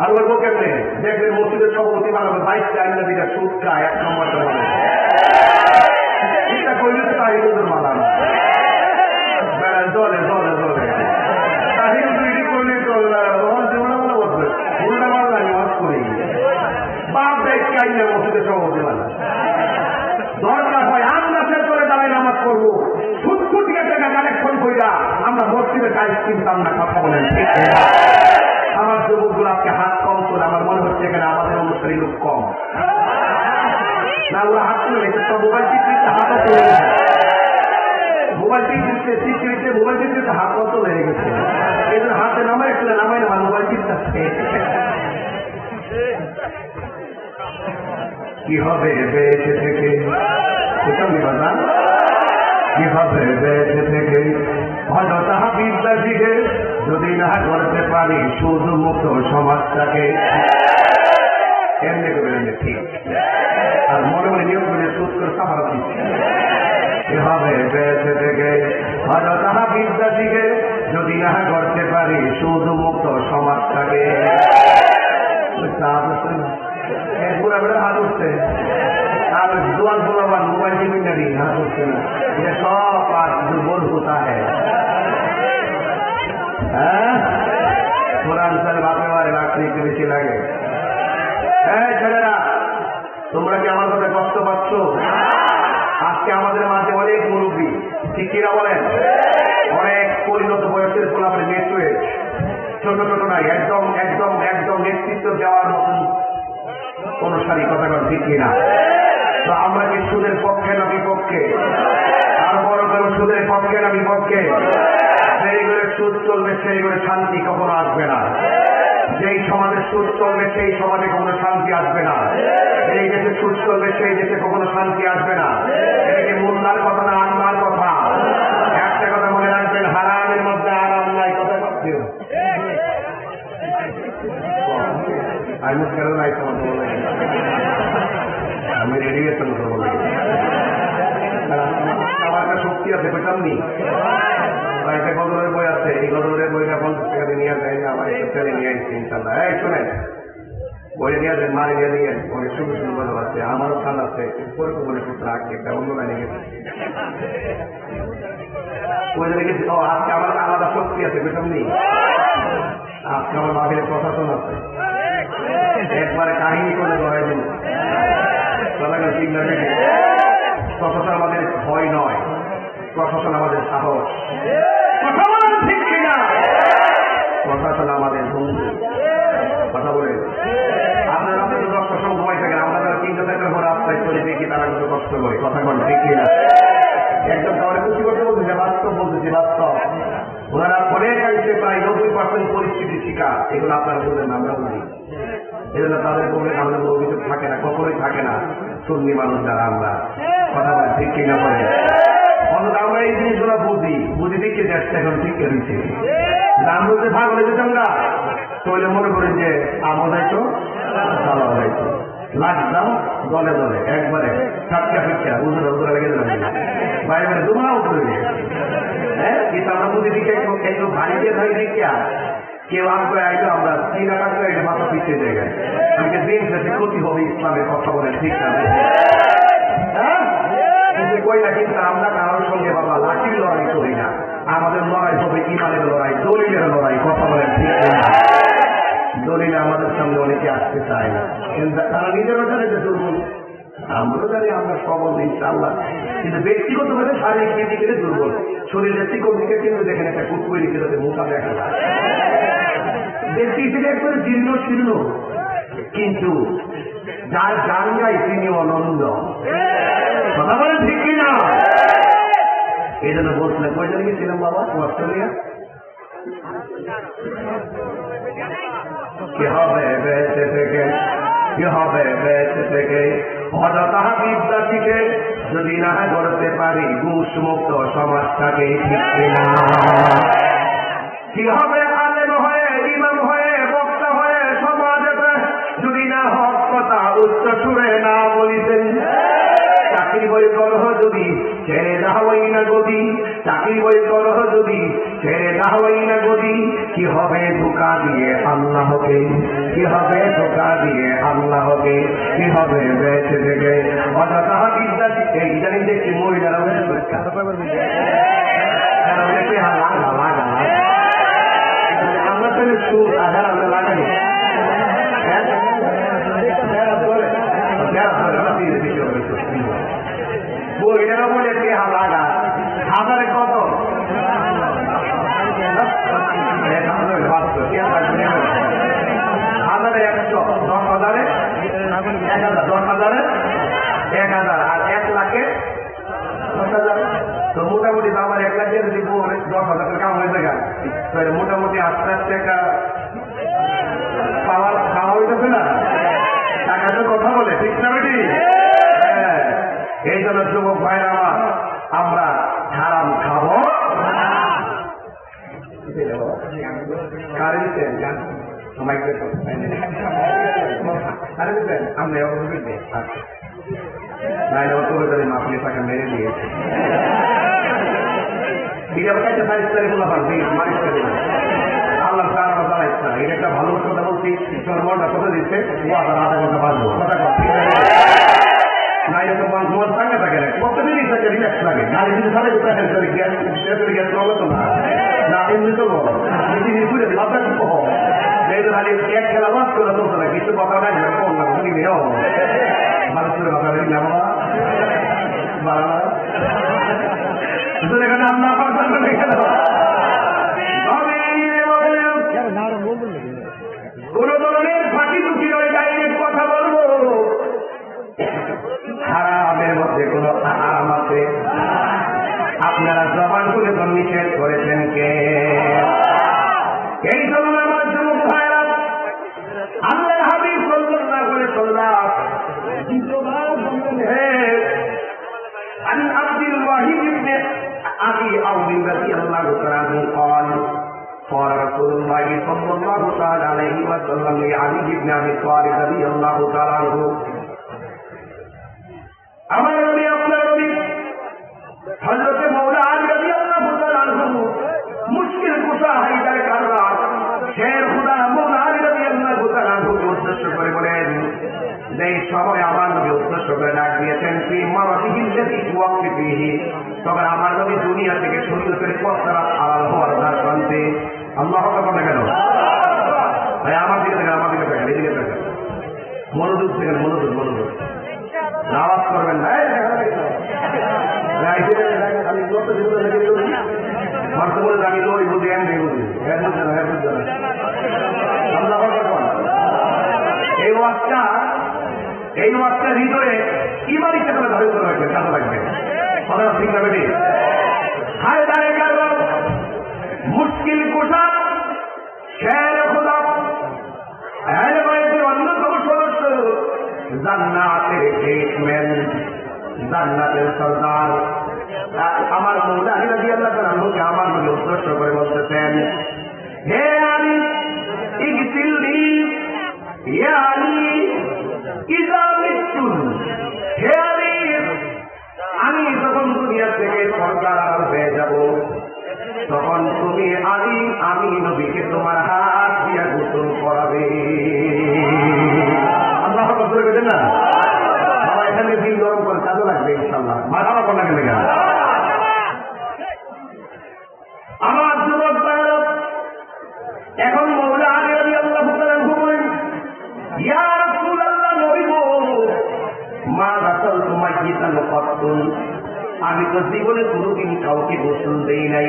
আর বলবো কেমনে? দেখলে মসজিদের সভাপতি বানাবে ২২টা আইনা দিকে সুদটা ১ নম্বরটা বানাবে, এটা করলে তো তাই মালা না জলে জলে জলে তাহির তৈরি করলে জীবনে মনে বসবে উল্টা মাল আমি ওয়াজ করি বাপ দেখে আইনা মসজিদের সভাপতি বানা। দরকার হয় আমরা শেষ করে দাঁড়াই নামাজ করবো, ফুটফুটি টাকা কালেকশন কইরা আমরা মসজিদে কাজ কিনতাম না। কথা বলেন ঠিক? আমার যুবকগুলো আজকে হাত কম করে আমার মনে হচ্ছে এখানে আমাদের অনুসারী লোক কম না। ওরা হাত তুলে রেখেছে, মোবাইল টিপতে হাতও তুলে মোবাইল টিপতে টিপতে মোবাইল টিপতে হাত কত লেগে গেছে। এই জন্য হাতে নামাই তুলে নামাই না মোবাইল টিপতে। কি হবে বেঁচে থেকে? কি হবে বেঁচে থেকে? অযথা বিদ্যার্থীকে যদি না করতে পারি শুধু মুক্ত সমাজটাকে এমনি করে ঠিক আর মনে মনে নিয়োগ করে সুদ করে সাফারা দিচ্ছে। এভাবে বেঁচে থেকে অযথা বিদ্যার্থীকে যদি না করতে পারি শুধু মুক্ত সমাজটাকে। বুড়া বেড়া হাত উঠছে আর জোয়ান বোলাবার মোবাইল টিভি নাকি হাত উঠছে না। এটা সব আর দুর্বল হতা হ্যাঁ কোরআন সাল বাপে মারে রাখতে একটু বেশি লাগে। হ্যাঁ ছেলেরা তোমরা কি আমার কথা কষ্ট পাচ্ছ? আজকে আমাদের মাঝে অনেক মুরব্বী, ঠিক কিনা বলেন? অনেক পরিণত বয়সের পোলাপে ছাড়ি, কথা বল ঠিক কিনা? তো আমরা কি সুদের পক্ষে না বিপক্ষে? আর বড় কেন সুদের পক্ষে না বিপক্ষে? সেই করে সুদ চলবে, সেই করে শান্তি কখনো আসবে না। যেই সমাজে সুদ চলবে সেই সমাজে কখনো শান্তি আসবে না। এই দেশে সুদ চলবে সেই দেশে কখনো শান্তি আসবে না। এটা কি মোল্লার কথা না আল্লাহর কথা? একটা কথা মনে রাখবেন, হারামের মধ্যে আরাম নাই। কথা বলছি আমি কেন নাই তোমার বলে, আমি রেডি গেছেন বলে আমার একটা শক্তি আছে, বুঝলাম নি? একটা গজলের বই আছে, এই গজলের বইটা 50 টাকা দিয়ে নিয়ে যায়, আমার একটা ছেলে নিয়ে আসছে ইনশাল্লাহ। এই শোনেন, বইয়ে নিয়ে আসেন, মারে নিয়ে দিয়ে অনেক সুন্দর সুন্দর গজল আছে, আমারও খান আছে, পরে মনে সূত্র আঁকে একটা অন্য লাইনে গেছে। বইটা লিখেছি, ও আজকে আমার আলাদা শক্তি আছে, বুঝলাম নি? আজকে আমার বাপের প্রশাসন আছে, একবারে কাহিনী করে ধরাই দিন। ঠিক না? প্রশাসন আমাদের ভয় নয়, প্রশাসন আমাদের সাহস। কথা বলেন ঠিক কিনা? প্রশাসন আমাদের বন্ধু। কথা বলেন। আপনারা আপনাদের প্রশাসন ভয় থাকেন, আমরা তারা 3 টাকার পর রাস্তায় চলে দেখি তারা কিন্তু কষ্ট করে। কথা বলেন ঠিক কিনা? একদম তাহলে খুশি করতে বলতেছে, বাস্তব বলতেছি, বাস্তব। ওনারা অনেক অংশে প্রায় 90% পরিস্থিতির শিকার। এগুলো আপনারা বলবেন, আমরা বলি। এজন্য তাদের বলবেন আমাদের অভিযোগ থাকে না, কখনোই থাকে না। সুন্নি মানুষ যারা আমরা, কথা বলেন ঠিক কিনা? বলে অন্তত আমরা এই জিনিসগুলো বুঝি দিচ্ছে দেশটা এখন ঠিক করেছি। দাম বলতে ভাগ হলে যেতাম না, তৈলে মনে করেন যে আমল হয়তো চালা হয়তো লাগতাম দলে দলে একবারে সাতটা ফিটটা উজুরা উজুরা লেগে দিলাম বাইরে দুমাও করে দিয়ে। হ্যাঁ, কিন্তু আমরা বুঝি দিকে একটু ভারী দিয়ে ধরে দিকা কেউ আসবে আইতো আমরা 3 টাকা করে এটা মাথা পিছিয়ে জায়গায় আমাকে দিন শেষে ক্ষতি হবে ইসলামের কথা বলে ঠিক না? হ্যাঁ, কিন্তু কই না, কিন্তু আমরা কারোর সঙ্গে বাবা লাঠির লড়াই করি না। আমাদের লড়াই হবে ইমানের লড়াই, দলিলের লড়াই। কথা বলেন ঠিক না? দলিল আমাদের সামনে অনেকে আসতে চায় না, কিন্তু তারা নিজেরও জানে যে দুর্বল। আমরাও জানি আমরা সবল ইনশাআল্লাহ, কিন্তু ব্যক্তিগতভাবে শারীরিক দিকে দুর্বল। শরীরের চিকন দিকে কিন্তু দেখেন একটা কুকুর দিকে যাতে মোটা দেখা যায়, ব্যক্তি থেকে একবারে জীর্ণ শীর্ণ, কিন্তু যার গান গাই তিনি অনন্দ। কথা বলেন ঠিক কিনা? এই জন্য বলছিলাম, কই জানি গেছিলাম বাবা অস্ট্রেলিয়া। কি হবে বেঁচে থেকে, কি হবে বেঁচে থেকে অযথা বিদ্যা শিখে যদি না গড়তে পারি ঘুষ মুক্ত সমাজটাকে, ঠিক কিনা? কি হবে আলেম হয়ে, ইমাম হয়ে, বক্তা হয়ে সমাজে যদি না হক কথা উচ্চ সুরে না বলিতেন? চাকরি বই করহ যদি ছেড়ে দাওয়াই না গদি, চাকরি বই করহ যদি ছেড়ে দাওয়াই না গদি, কি হবে ধোঁকা দিয়ে আল্লাহকে, কি হবে ধোঁকা দিয়ে আল্লাহকে, কি হবে বেঁচে থেকে অযথা বিদ্যা শিখে। ইদানিং দেখছি মহিলারা আমরা তো সুর আধার আমরা লাগাই বইটারও বলে লাগা হাজারে কত হাজারে 100, 10,000, 10,000, 1,000 আর 1 লাখে 10,000। তো মোটামুটি আমার 1 লাখ দিয়ে যদি 10,000 কাম হয়ে যায়, তাহলে মোটামুটি আস্তে আস্তে একটা পাওয়ার খাওয়া হইতেছে না, টাকা তো কথা বলে, ঠিক না বেটি? হ্যাঁ, এই জন্য যুবক ভাইরা আমার, আমরা হারাম খাবো। আপনি তাকে মেরে দিয়েছে আল্লাহ জানাইছে না, এটা একটা ভালো কথা বলছি, মনটা কথা দিচ্ছে ও আবার আধা ঘন্টা বাঁচবো। কথা নাইলে তো মন থাকে থাকে না, প্রত্যেকদিনই থাকে রিল্যাক্স লাগে। গাড়ি যদি সাথে গ্যাস চলে তো না এমনি তো ঘুরে আপনার যেহেতু খালি এক খেলা লস করে চলতো না, কিছু কথা নাই কম না তুমি মেয়েও মানুষ করে কথা বলি না বাবা এখানে আপনার কোন ধরনের ফাঁকি টুকি নয়, ডাইরেক্ট কথা বলবো। নিয়ত করেছেন কে? এই জন্য আমার যুবক ভাইরা, আল্লাহ হাবিব সাল্লাল্লাহু আলাইহি ওয়াসাল্লাম দ্বিতীয়বার বললেন, হে আন আব্দুল ওয়াহিদ ইবনে আবি আউফ রাদিয়াল্লাহু তাআলা আনহু قال قال رسول الله صلى الله تعالى عليه وسلم لعلي بن ابي طالب رضي الله تعالى عنه, আমার নবী আপনার নবী হযরত মাওলা আলী রাদিয়াল্লাহু তাআলা আনহু মুশকিল কুশা হায়দার কারবার শের খুদা মাওলা আলী রাদিয়াল্লাহু তাআলা আনহু উদ্দেশ্য করে বলেন, যেই সময় আমার নবী উদ্দেশ্য করে ডাক দিয়েছেন ফি মারাতিহিল লাতি ওয়াক্তিহি, তখন আমার নবী দুনিয়া থেকে শরীয়তের পথরা হালাল হওয়ার দ্বার প্রান্তে। আল্লাহু আকবার কেন ভাই? আমার দিকে থেকে এদিকে থেকে মনোযোগ থেকে মনোযোগ আওয়াজ করবেন না, এই ওয়াজটা হৃদয়ে ইমানি চেতনা ধারণ করে রাখবে, কাজে লাগবে। কথা ঠিক না বেটি? হায় দাঁড়ে গেল মুশকিল কুশা শের খোদা আহলে বাইতের অন্যতম সদস্য, জান্নাতের গেটম্যান, জান্নাতের সরদার আমার মওলা আলী রাদিয়াল্লাহু তাআলা আনহুকে আমার নবী উদ্দেশ্য করে বলতেছেন, হে আলী ইগসিলনি ইয়া আলী ইযা মিতু, হে আলী আমি যখন দুনিয়া থেকে সরদার হয়ে যাব তখন তুমি আলী আমি নবীকে তোমার হাত দিয়া গোসল করাবে। আল্লাহ করে বেঁধে না বাবা, এখানে দিন গরম করে কাজে লাগবে ইনশাল্লাহ। মাথা কোন লাগে লেগে আমার যুবক ভাইরা, এখন মওলা আলী রাদিয়াল্লাহু তাআলা আনহু বলেন, ইয়া রাসূলুল্লাহ, নবী গো, মা গাসালতু মাইয়িতান কাত্তুন, আমি তো জীবনে কোনোদিন কাউকে গোসল দেই নাই।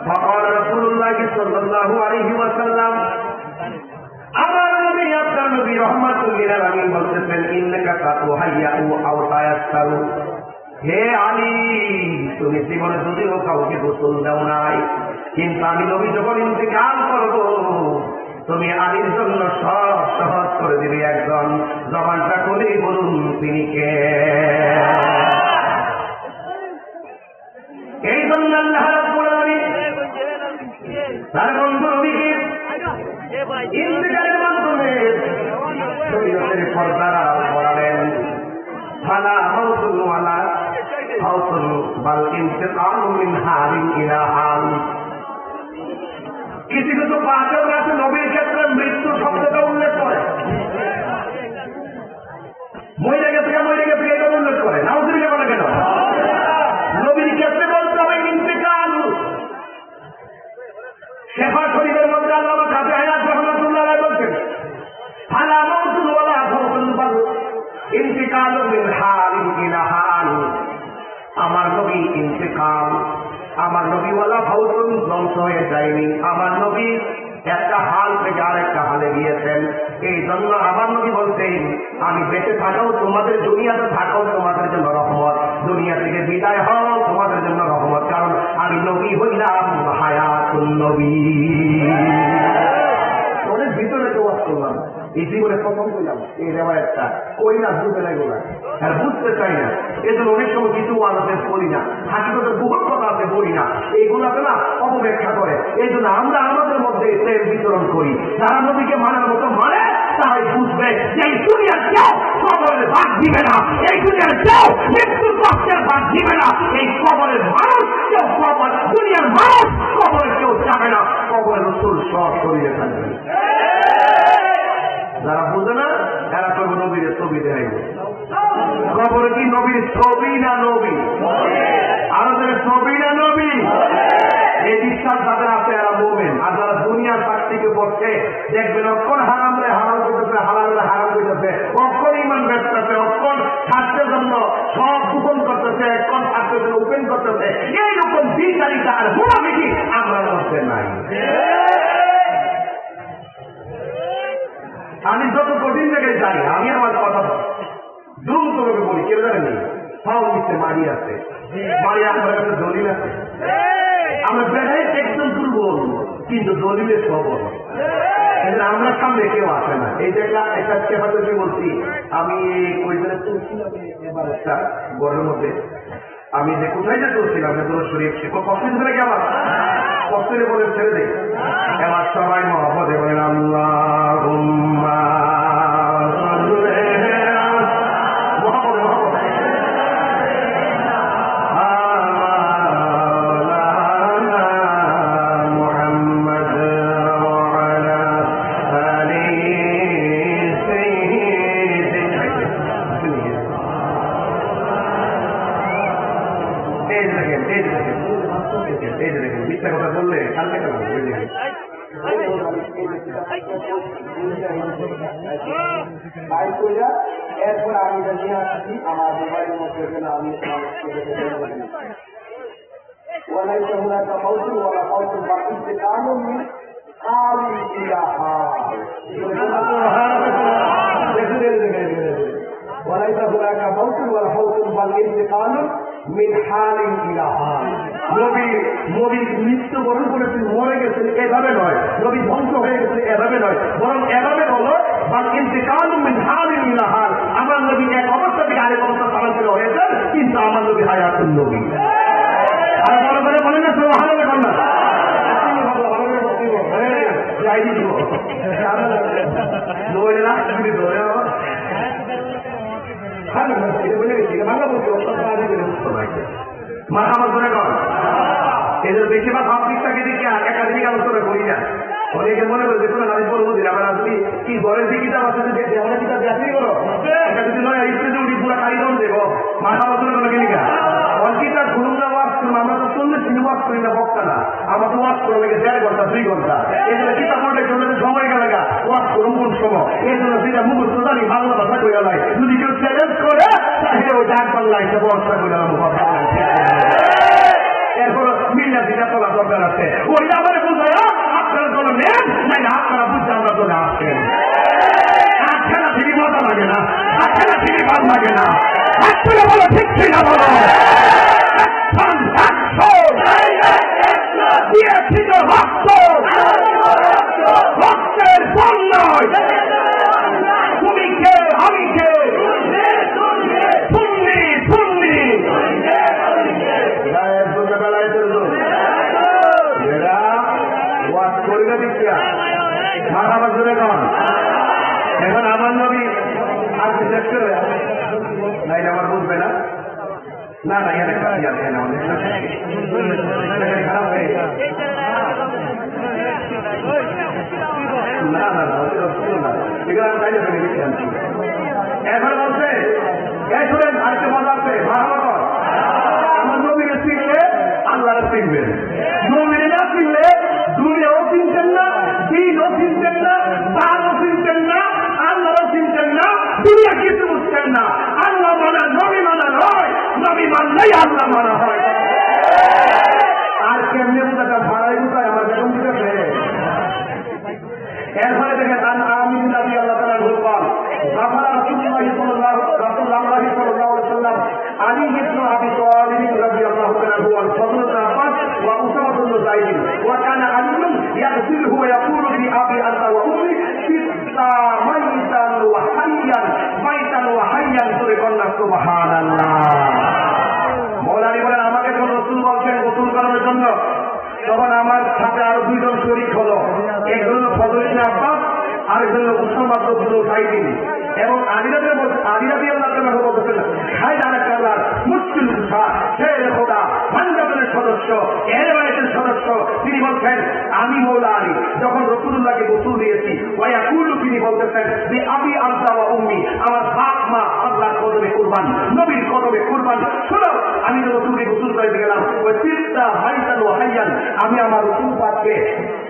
فقال رسول الله صلى الله عليه وسلم, আমার নবী আপনার নবী রাহমাতুল লিল আলামিন বলতেছেন, ইন্নাকা তাতুহাইয়াউ আও তায়াসসারু, হে আলী তুমি জীবনে যদিও কাউকে গোসল দাও নাই, কিন্তু আমি নবী যখন ইন্তেকাল করব তুমি আলীর জন্য সব সহজ করে দিবে একজন। জবানটা খুলেই বলুন তিনি কে? এই জন্য আল্লাহ রাব্বুল আলামিন তার বন্ধু নবীকে ইন্তেকালের মাধ্যমে শরীয়তের পর্দা করালেন। ফালা মাউতুন ওয়ালা ফাউতুন বাল ইন্তিকালু মিন হালিন ইলা হাল। কিছু কিছু পাঁচের কাছে নবীর ক্ষেত্রে মৃত্যু শব্দটা উল্লেখ করে, মরে গেছে এটা উল্লেখ করে, নাউজুবিল্লাহ বলে কেন? নবীর ক্ষেত্রে বলতে হবে ইন্তেকাল। শেফা শরীফের মধ্যে আল্লামা কাজী হায়াত রাহমাতুল্লাহ আলাইহি বলছেন, ফালা মাউতুন ওয়ালা ফাউতুন বাল ইন্তিকালু মিন হালিন ইলা হাল। আমার নবী ইন্তেকাল, আমার নবী ওয়ালা ফাউতুন ধ্বংস হয়ে যায়নি, আমার নবী একটা হাল থেকে আরেকটা হালে গিয়েছেন। এই জন্য আমার নবী বলতেন, আমি বেঁচে থাকাও তোমাদের, দুনিয়াতে থাকাও তোমাদের জন্য রহমত, দুনিয়া থেকে বিদায় হও তোমাদের জন্য রহমত, কারণ আমি নবী হইলাম হায়াতুন নবী। অনেক ভিতরে তো ওয়াজ করলাম, এই জীবনে প্রথম করলাম এই রেওয়ায়াতটা, কই না বুঝতে লাগলো না আর বুঝতে চাই না, এই জন্য অনেক সময় কিছু আলোচনা করি না, হাকিকতের বহুত কথা আছে বলি না, এইগুলাতে না অপব্যাখ্যা করে। এই জন্য আমরা আমাদের মধ্যে প্রেম বিতরণ করি, যারা নবীকে মানার মতো মানে তারাই বুঝবে যে এই দুনিয়ার কেউ কবরের ভাগ দিবে না, এই দুনিয়ার কেউ মৃত্যুর কষ্টের ভাগ দিবে না, এই কবরের মানুষ কেউ কবর, দুনিয়ার মানুষ কবরে কেউ যাবে না, কবরের রসুল সব শরীরে থাকবে। যারা বুঝে না তারা করবো নবীর ছবি দেয়, কবরে কি নবীর ছবি না নবী? আরো যারা ছবি না নবী, এই বিশ্বাস যাদের আছে এরা বলবেন। আর যারা দুনিয়ার চাকরিকে পড়ছে দেখবেন অক্ষণ হারামরে হারাম করতেছে, হারামরে হারাম করতেছে, অক্ষণ ইমান ব্যস্তাছে, অক্ষণ স্বাস্থ্যের জন্য সব গোপন করতেছে, অক্ষণ স্বাস্থ্যের জন্য ওপেন করতেছে। এইরকম বিচারিতা আর মুনাফিকি আমরা মধ্যে নাই। আমি যত কঠিন জায়গায় যাই, আমি আমার কথা দ্রুত করে বলি, কেউ জানেনি ফাউল দিচ্ছে, মারি আছে, মারি আমার কাছে দলিল আছে, বলে বেড়াই একদম দুর্বল কিন্তু দলিলে সবল। আমরা সামনে কেউ আসে না। এই যে একটা চেপাতে বলছি, আমি কইতে চলছিলাম এবার একটা গড়ের মধ্যে, আমি যে কোথায় যে চলছিলাম শরীর কষ্ট ধরে কি আমার কষ্ট বলে ছেড়ে দেয়। এবার সবাই মহব্বতে বলেন আল্লাহুম্মা মিথ্যা কথা বললে কালকে এরপর আমি নিয়ে আসছি আমার মোবাইলের মধ্যে আমি وليس هناك موت ولا موت انتقال من حال الى حال وليس هناك موت ولا موت بل انتقال من حال الى حال। নবী মৃত্যুবরণ করেছেন, মরে গেছেন, এভাবে নয়। নবী ধ্বংস হয়ে গেছেন, এভাবে নয়, বরং এভাবে হলো ইন্তিকাল মিন হালিন ইলা হাল। আমার নবী এক অবস্থা থেকে আরেক অবস্থা স্থানান্তর হয়েছেন, কিন্তু আমার নবী হায়াতুন নবী। আর বড় করে বলেন না সুবহানাল্লাহ বলেন না যাই দিব নইলে না তুমি ধরে এদের বেশিরভাগ পাবলিকটাকে দেখি একাডেমিক আলোচনা করি না। অনেকে মনে করে দেখুন আমি বলবো দিন আবার আপনি কি ঘরের যে কিতাব আছে অনেক কিতাব যাত্রী করো এটা যদি নয় স্টেজে উঠি পুরা কারিগর দেবো মাথা আলোচনা করে কেনিকা অঙ্কিতা ঘুরুন না ওয়াজ করুন। আমরা তো 40 মিনিট ওয়াজ করি না, বক্তা না। আমরা তো ওয়াজ করে লেগে 1.5 ঘন্টা 2 ঘন্টা। এই জন্য কিতাব পড়লে সময় গেলে ওয়াজ করুন কোন সময়। এই জন্য যেটা মুখস্থ জানি বাংলা ভাষা করে যায়, যদি কেউ চ্যালেঞ্জ করে তাহলে ওই ডাক বাংলা হিসেবে ব্যবস্থা করে এরপর মিল্লা দিটা তোলা দরকার আছে। ওইটা আমার বুঝায় আপনারা চলে নেন না, আপনারা বুঝতে আমরা চলে আসছেন। আজকালা থেকে মজা লাগে না, আজকালা থেকে ভালো লাগে না। আজকালা বলো ঠিক ছিল বলো দিয়েছিল রক্ত, রক্তের বন্যায় তুমি কে আমি কে শুননি শুননি এখন আমার নবী আর বিশেষ করে নাই আমার বুঝবে না না না এখানে খারাপ হয়ে না না না এগুলো আমি চাইলে ফেলে দিচ্ছি। এখন বলছে শুনেন আরেকটা মজা আছে, আমার নবীকে চিনলে আল্লাহরা চিনবেন। নবীরে না চিনলে দুনিয়াও চিনতেন না, দিনও চিনতেন না, তারও চিনতেন না, আল্লাহও চিনতেন না, দুনিয়া কিছু বুঝতেন না। আল্লাহ মানা নবী মানা নয়, নবী মানলেই আল্লাহ মানা হয়। আর কেমনি বুঝাটা ভাড়াই বুঝায় আমার বেতন দিতে পেরে। এরপরে দেখেন আমি নবী আল্লাহ তাআলা বললাম গাফারা রাসূলুল্লাহি সাল্লাল্লাহু আলাইহি ওয়াসাল্লাম আলী ইবনে আবি তালিব রাদিয়াল্লাহু আনহু ওয়াল ফাদল আব্বাস ওয়া উসামা বিন যায়েদ ওয়া কানা আলীম ইয়াগফিরহু ওয়া ইয়াকুলু বি আবি আনতা ওয়া উম্মি ফিত্তা মাইতান ওয়া হাইয়ান করে কন্যা সুবহানাল্লাহ। মওলানা বলেন আমাকে যখন রাসূল বলছেন গোসল করার জন্য, তখন আমার সাথে আরো 2 জন শরীক হলো। একজন হলো ফজল ইবনে আব্বাস, আরেকজন হলো উসামা বিন যায়েদ। এবং আলী রাদিয়াল্লাহু তাআলা বলতেছেন হায়দার কালার মুশকিল উঠা হে খোদা পাঞ্জাবের সদস্য এর বাড়ির সদস্য। তিনি বলছেন আমি মওলা আলী যখন রাসূলুল্লাহকে গোসল দিয়েছি ওয়া কুলু তিনি বলতেছেন যে আবি আনতা ওয়া উম্মি আমার বাপ মা আল্লাহর কদমে কুরবান, নবীর কদমে কুরবান। শোনো আমি তো রাসূলকে গোসল করে গেলাম ওই চিত্তা মাইতান ওয়া হাইয়ান আমি আমার রাসূল পাককে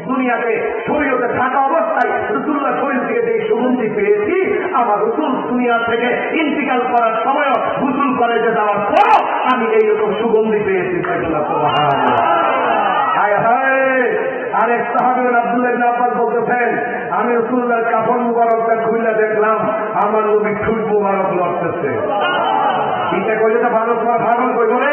দুনিয়াতে শরীয়তে থাকা অবস্থায় রাসূলুল্লাহ শরীর থেকে যে সুগন্ধি পেয়েছি, আমার রাসূল দুনিয়া থেকে ইন্তিকাল করার সময় গোসল করে যে যাওয়ার পর আমি এইরকম সুগন্ধি পেয়েছি। আরেক সাহাবী আব্দুল্লাহ ইবনে আব্বাস বলতেছেন আমি রাসূলুল্লাহর কাফন মুবারকটা খুলে দেখলাম আমার নবী ঠোঁট মুবারক লড়তেছে। এটা ওই যেটা পাগল কই বলে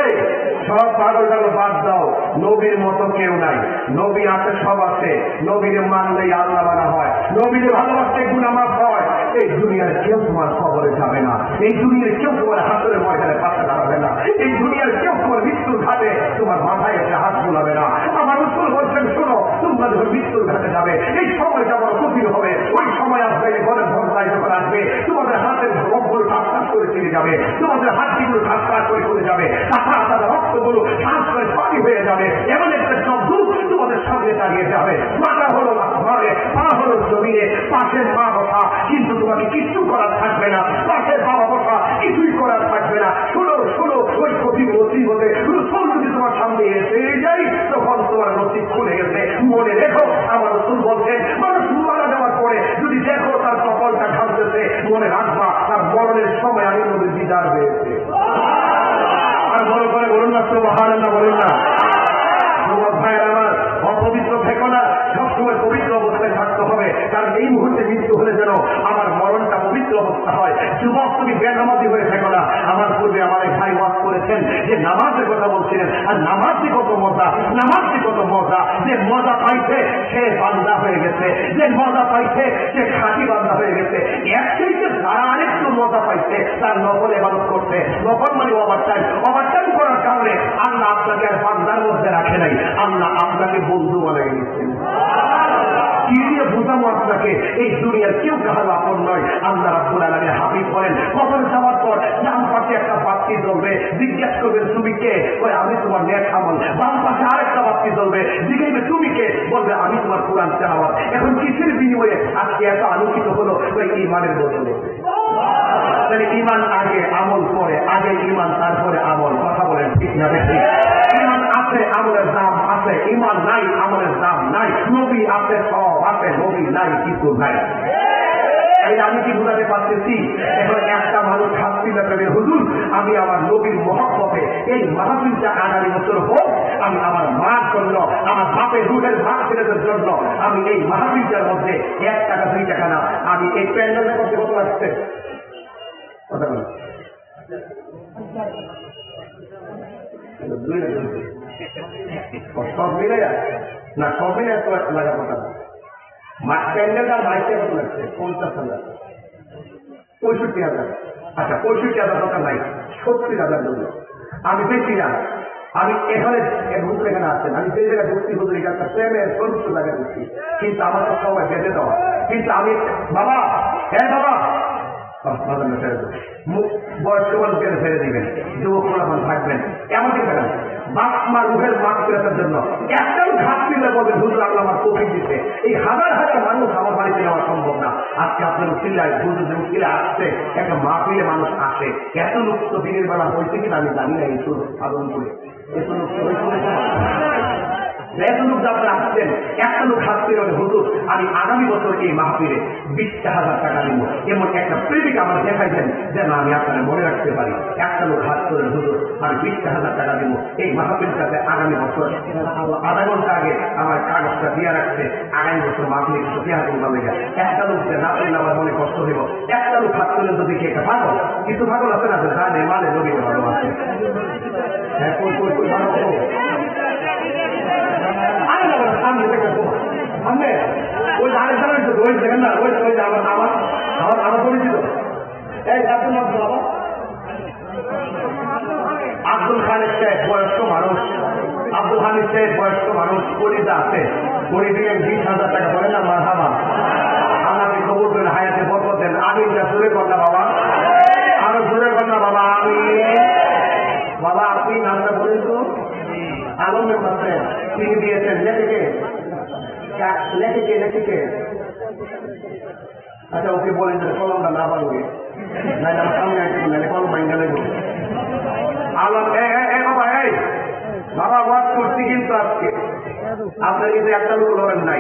সব পাগল টাগল বাদ দাও। নবীর মতো কেউ নাই। নবী আছে, সব আছে। নবীরে মানলেই আল্লাহ মানা হয়, নবীরে ভালোবাসতে গুনামাফ হয়। এই দুনিয়ার কেউ তোমার খবরে যাবে না, এই দুনিয়ার কেউ তোমার হাতের ময়দানে পাশে দাঁড়াবে না, এই দুনিয়ার কেউ তোমার মৃত্যুর ঘাটে তোমার মাথায় এসে হাত বোলাবে না। আমার রাসূল বলছেন, শোনো, তোমরা যখন মৃত্যুর ঘাটে যাবে, এই সময়টা বড় কঠিন হবে। ওই সময় আসবে, ঘরের ভরসায় যখন আসবে, তোমাদের হাতের রক্তগুলো ঠাস করে চলে যাবে, তোমাদের হাতগুলো ঠাস করে চলে যাবে, তাদের রক্তগুলো ঠাস করে পানি হয়ে যাবে। এমন একটা জব্দুক তোমাদের সামনে দাঁড়িয়ে যাবে। মাথা হলো ঘরে, পা হলো জমিনে, পাশের মা বসা, কিন্তু তোমাকে কিচ্ছু করার থাকবে না। পাশের বাবা বসা, কিছুই করার থাকবে না। শোনো শোনো, ওই কঠিন নসিবতে রাসূল যদি তোমার সামনে এসে যাই, তখন তোমার নসিব খুলে গেছে। মনে রেখো, আমার রাসূল বলছেন, মানুষ মারা যাওয়ার পরে যদি দেখো তার কপালটা ঘামতেছে, মনে রাখবা তার মরণের সময় আমি নবীর দিদার হয়েছে। আর বড় করে বলুন না, সুবহানাল্লাহ বলুন না। যুবক ভাইয়ের আমার, অপবিত্র থেকো না, সবসময় পবিত্র অবস্থায় থাকতে হবে। কারণ এই মুহূর্তে মৃত্যু হলে যেন আমার মরণটা পবিত্র অবস্থা হয়। যুবক, তুমি বেনামাজি হয়ে থেকো না। আমার পূর্বে আমার এক ভাই ওয়াজ করেছেন যে নামাজের কথা বলছিলেন, আর নামাজটি কত মজা, নামাজটি কত মজা। যে মজা পাইছে সে বান্দা হয়ে গেছে, যে মজা পাইছে সে খাঁটি বান্দা হয়ে গেছে। এক চাইতে যারা আরেকটু মজা পাইছে তার নকল ইবাদত করছে। নকল মানে ওভারটাইম করার কারণে আল্লাহ আপনাকে আর বান্দার মধ্যে রাখে নাই, আল্লাহ আপনাকে বন্ধু বানাই দিচ্ছেন। কি দিয়ে বুঝাবো আপনাকে, এই দুনিয়ার কেউ কাহার আপন নয়। আল্লাহ রাব্বুল আলামিন হাবিব বলেন, কবর যাওয়ার পর ডান পাশে একটা বাতি জ্বলবে, জিজ্ঞেস করবেন তুমি কে? ওই আমি তোমার নেক আমল। বাম পাশে আরেকটা বাতি জ্বলবে, জিজ্ঞেসবে তুমি কে? বলবে আমি তোমার কোরআন তেলাওয়াত। এখন কিসের বিনিময়ে আজকে এত আলোকিত হলো? ওই ঈমানের বদলে। তাহলে ঈমান আগে, আমল পরে, আগে ঈমান তারপরে আমল। কথা বলেন ঠিক না বেশি? ঈমান আছে, আমলের দাম আছে। ঈমান নাই, আমলের দাম নাই। নবী আছে, সব আছে। নবী নাই, কিছু নাই। আমি কি বুঝাতে পারতেছি? এখন একটা মানুষ শাস্তি দেবে, হুজুর আমি আমার নবীর মহব্বতে এই মাহফিলটা আগামী বছর হোক, আমি আমার মার জন্য, আমার বাপের রুহের মা ছেলেদের জন্য আমি এই মাহফিলটার মধ্যে 1 টাকা 2 টাকা না, আমি এই প্যান্ডেলের মধ্যে কত আসছে কথা বল সব মিলে না, সব মিলে এত লাগা কথা প্যান্ডেলটা মাইকে কত লাগছে? 50,000, 65,000। আচ্ছা 65,000 টাকা নাই, 70,000 জন্য আমি দেখি না। আমি এখানে হুজুর এখানে আসছেন, আমি যে জায়গায় ঢুকছি হুজুর এটা একটা প্রেমের পবিত্র জায়গায় ঢুকছি, কিন্তু আমাকে সবাই বেঁধে দেওয়া। কিন্তু আমি বাবা, হ্যাঁ বাবা, বয়স্ক মানুষকে ফেলে দিবেন, যুবক মানুষ থাকবেন, এমন কি ফেলেন বাপ মা রুহের মাঠ ফেরানোর জন্য একটাও ঘাট ফিরে বলবেন হুজুর আল্লাহ আমার তৌফিক দিতে। এই হাজার হাজার মানুষ আমার বাড়িতে নেওয়া সম্ভব না। আজকে আপনার উকিলায় হুজুর যে উকিলে আসছে, একটা মা ফিরে মানুষ আসে, এত লোক তো দিনের বেলা হয়েছে কিনা আমি জানি না। এই শুরু সাধন করে এত লোক এত লোক যারা আসছেন, একটা লোক হাত ফিরে হুজুর আমি আগামী বছর এই মাহফিলে 20,000 টাকা দিব, এমন একটা প্রেমিক আমার দেখাইছেন যেন আমি আপনারা মনে রাখতে পারি। একটা লোক হাত করে হুজুর আমি 20,000 টাকা দিব এই মাহফিলটাতে আগামী বছর। আধা ঘন্টা আগে আমার কাগজটা দিয়ে রাখছে, আগামী বছর মাহফিল একটু পেঁয়াজ ভালো যায়। একটা লোক যে না করলে আমার মনে কষ্ট দেব। একটা লোক হাত করে তো দেখি একটা ভাগল, কিছু ভাগল আছে না, জানে মানে নবীকে ভালোবাসে। হ্যাঁ কই কই কই ভালো সামনে ওই আরেক জানার ওই দেখেন না, ওই ওই আমার আমার আমার আমার পরিচিত এই জাতীয় মধ্যে বাবা আব্দুল খানের সাহেব বয়স্ক মানুষ, আব্দুল হানিফ সাহেব বয়স্ক মানুষ, পরিচা আছে, পরি দিয়ে 20,000 টাকা বলেন না মার হাবা আমাকে খবর দেন, হায়াতে বরকত দেন। আমি জোরে কন্যা বাবা, আরো জোরে কন্যা বাবা। আমি বাবা আপনি নামটা বলেন তো আলমের মাত্রে তিনি দিয়েছেন লেখকে লেখকে আচ্ছা ওকে বলেন যে কলমটা না পারবে না, আমার সামনে আসবে না, কলম বাইঙ্গা লাগবে। আলম বাবা এই বাবা ওয়াজ করছি কিন্তু আজকে আপনার কিন্তু একটা লোক লড়েন নাই।